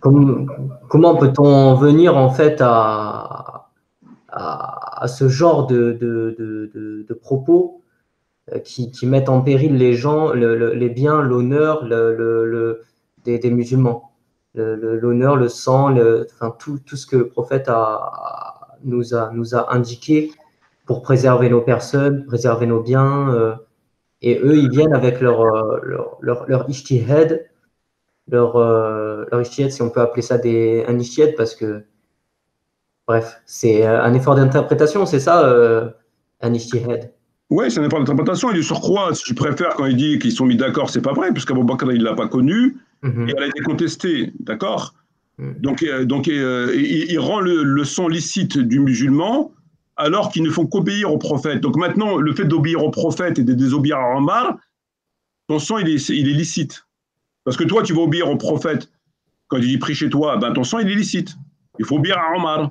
Comment peut-on en venir en fait à ce genre de propos qui mettent en péril les gens, les biens, l'honneur des musulmans, l'honneur, le sang, enfin, tout ce que le prophète nous a indiqué pour préserver nos personnes, préserver nos biens. Et eux, ils viennent avec leur ijtihad, leur ijtihad, si on peut appeler ça un ijtihad, parce que, bref, c'est un effort d'interprétation, c'est ça, un ijtihad. Oui, ça n'est pas d'interprétation. Et du surcroît, si tu préfères, quand il dit qu'ils sont mis d'accord, c'est pas vrai, puisqu'Abou Bakr, il ne l'a pas connue, et elle a été contestée, d'accord. Donc, il rend le sang licite du musulman, alors qu'ils ne font qu'obéir au prophète. Donc maintenant, le fait d'obéir au prophète et de désobéir à Omar, ton sang, il est licite. Parce que toi, tu vas obéir au prophète. Quand il dit prie chez toi, ben, ton sang, il est licite. Il faut obéir à Omar.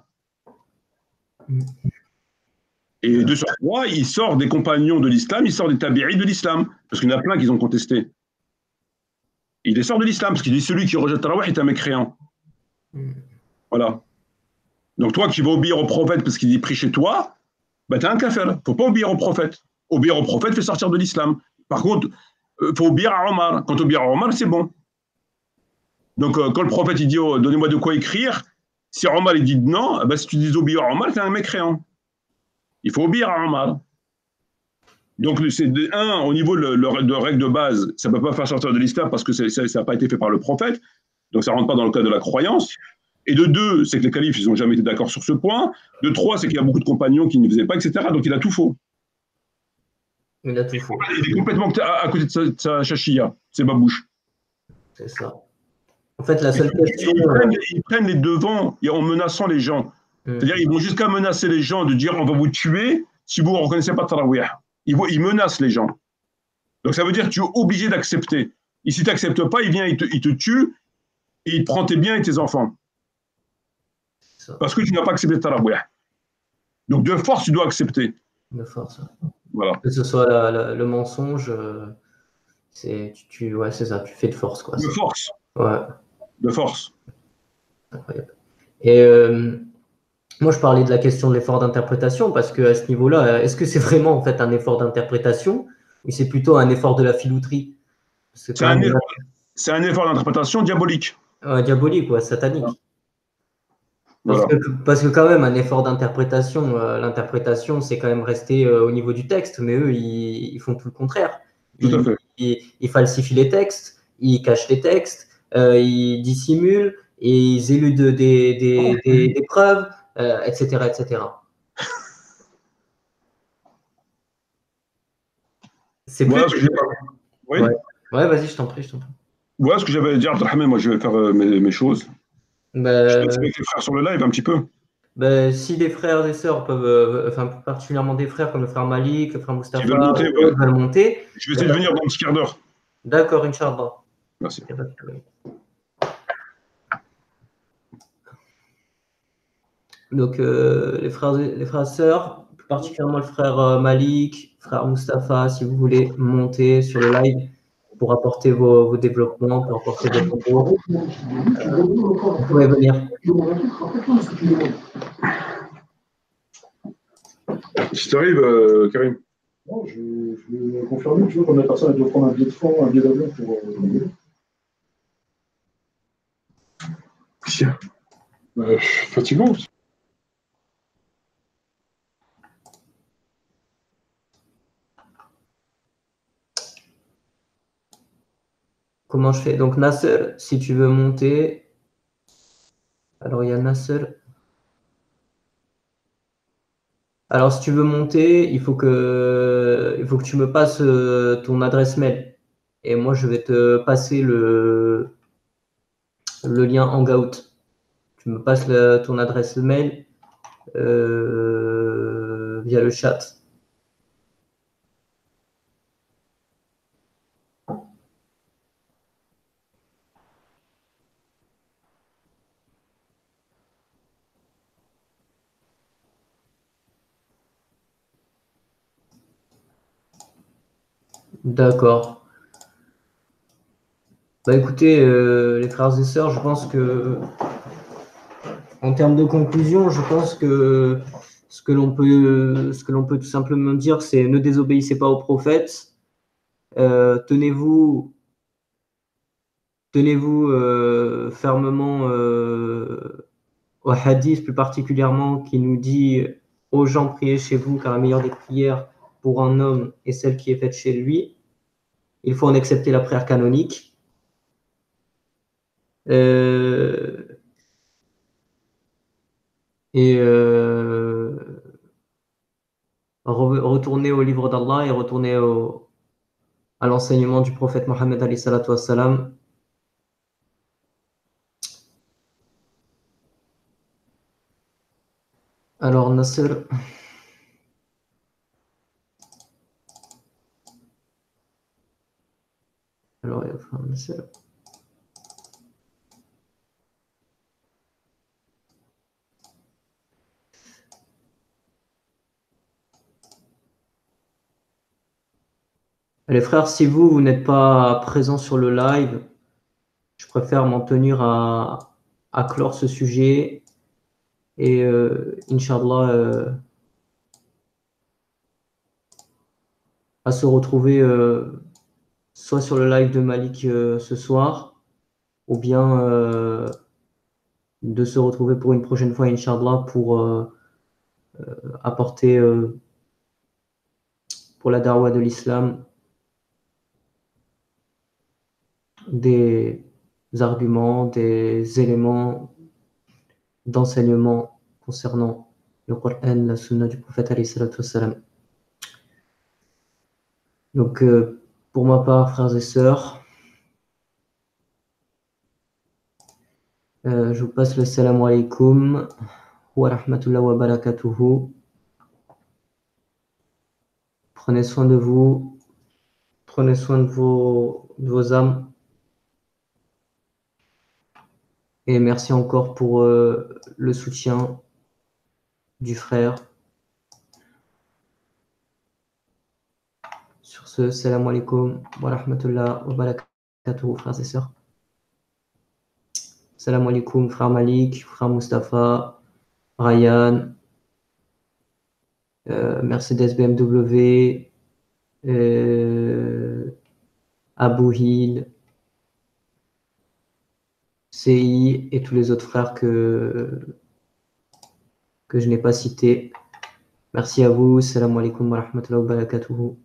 Et de surcroît, il sort des compagnons de l'islam, il sort des tabi'is de l'islam. Parce qu'il y en a plein qui ont contesté. Il les sort de l'islam, parce qu'il dit celui qui rejette Tarawih est un mécréant. Voilà. Donc toi qui vas obéir au prophète parce qu'il dit prie chez toi, ben t'es un kafir. Il ne faut pas obéir au prophète. Obéir au prophète fait sortir de l'islam. Par contre, il faut obéir à Omar. Quand obéir à Omar, c'est bon. Donc quand le prophète il dit oh, donnez-moi de quoi écrire, si Omar il dit non, ben, si tu dis obéir à Omar, t'es un mécréant. Il faut obéir à Omar. Donc c'est au niveau de règle de base, ça ne peut pas faire sortir de l'islam parce que ça n'a pas été fait par le prophète. Donc ça ne rentre pas dans le cadre de la croyance. Et de deux, c'est que les califes, ils n'ont jamais été d'accord sur ce point. De trois, c'est qu'il y a beaucoup de compagnons qui ne faisaient pas, etc. Donc il a tout faux. Il a tout faux. Il est complètement à côté de sa chachia, c'est babouche. C'est ça. En fait, la seule question. Ils prennent les devants en menaçant les gens. C'est-à-dire, ils vont jusqu'à menacer les gens de dire on va vous tuer si vous ne reconnaissez pas Tarawih. Ils menacent les gens. Donc ça veut dire que tu es obligé d'accepter. Et si tu n'acceptes pas, il vient, il te tue et il prend tes biens et tes enfants. Parce que tu n'as pas accepté Tarawih. Donc de force, tu dois accepter. De force. Voilà. Que ce soit le mensonge, c'est ça, tu fais de force. Quoi. De force. Ouais. De force. Incroyable. Et Moi, je parlais de la question de l'effort d'interprétation parce qu'à ce niveau-là, est-ce que c'est vraiment en fait un effort d'interprétation ou c'est plutôt un effort de la filouterie? C'est C'est quand un, même c'est un effort d'interprétation diabolique. diabolique, ouais, satanique. Voilà, Parce que quand même, un effort d'interprétation, l'interprétation, c'est quand même rester au niveau du texte, mais eux, ils font tout le contraire. tout à fait. Ils falsifient les textes, ils cachent les textes, ils dissimulent, et ils éludent des preuves, etc., etc. C'est plus... Voilà ce que j'ai. Ouais, Oui. ouais, vas-y, je t'en prie, je t'en prie. Voilà ce que j'avais à dire, Abdelrahman. Moi, je vais faire mes choses. Je te laisse Ben, avec les frères sur le live un petit peu. ben, si des frères et sœurs peuvent, enfin plus particulièrement des frères comme le frère Malik, le frère S'ils Mustapha veulent monter, ou ouais. d'autres veulent monter, Je vais essayer de venir dans un petit quart d'heure. d'accord, Inch'Allah. Merci. Y a pas de problème. Donc les frères et sœurs, plus particulièrement le frère Malik, frère Mustapha, si vous voulez monter sur le live pour apporter vos développements, pour apporter vos propos, vous pouvez venir. Si tu arrives, Karim. Non, je vais confirmer, tu veux, comme la personne elle doit prendre un billet de train, un billet d'avion pour. Tiens. Fatigant aussi. Comment je fais? Donc Nasser, si tu veux monter, alors il y a Nasser. Alors si tu veux monter, il faut que tu me passes ton adresse mail. Et moi, je vais te passer le lien Hangout. Tu me passes ton adresse mail via le chat. D'accord. Bah écoutez, les frères et sœurs, je pense que en termes de conclusion, je pense que ce que l'on peut tout simplement dire, c'est ne désobéissez pas aux prophètes, tenez-vous fermement au hadith plus particulièrement qui nous dit aux gens priez chez vous car la meilleure des prières pour un homme est celle qui est faite chez lui. Il faut en accepter la prière canonique. Euh, et retourner au livre d'Allah et retourner à l'enseignement du prophète Mohammed alayhi salatu wassalam. Alors Nasser, alors enfin, Nasser. Les frères, si vous n'êtes pas présents sur le live, je préfère m'en tenir à clore ce sujet et Inch'Allah à se retrouver soit sur le live de Malik ce soir ou bien de se retrouver pour une prochaine fois, Inch'Allah, pour apporter pour la darwa de l'islam des arguments, des éléments d'enseignement concernant le Coran, la sunna du prophète alayhi salatu wassalam. Donc, pour ma part, frères et sœurs, je vous passe le salam alaikum wa rahmatullah wa barakatuhu. Prenez soin de vous, prenez soin de vos âmes. Et merci encore pour le soutien du frère. Sur ce, salam alaikum wa rahmatullah wa barakatuhu, frères et sœurs. Salam alaikum, frère Malik, frère Mustapha, Ryan, Mercedes BMW, Abu Hil, CI et tous les autres frères que je n'ai pas cités. Merci à vous. Salam alaikum wa rahmatullahi wa barakatuhu.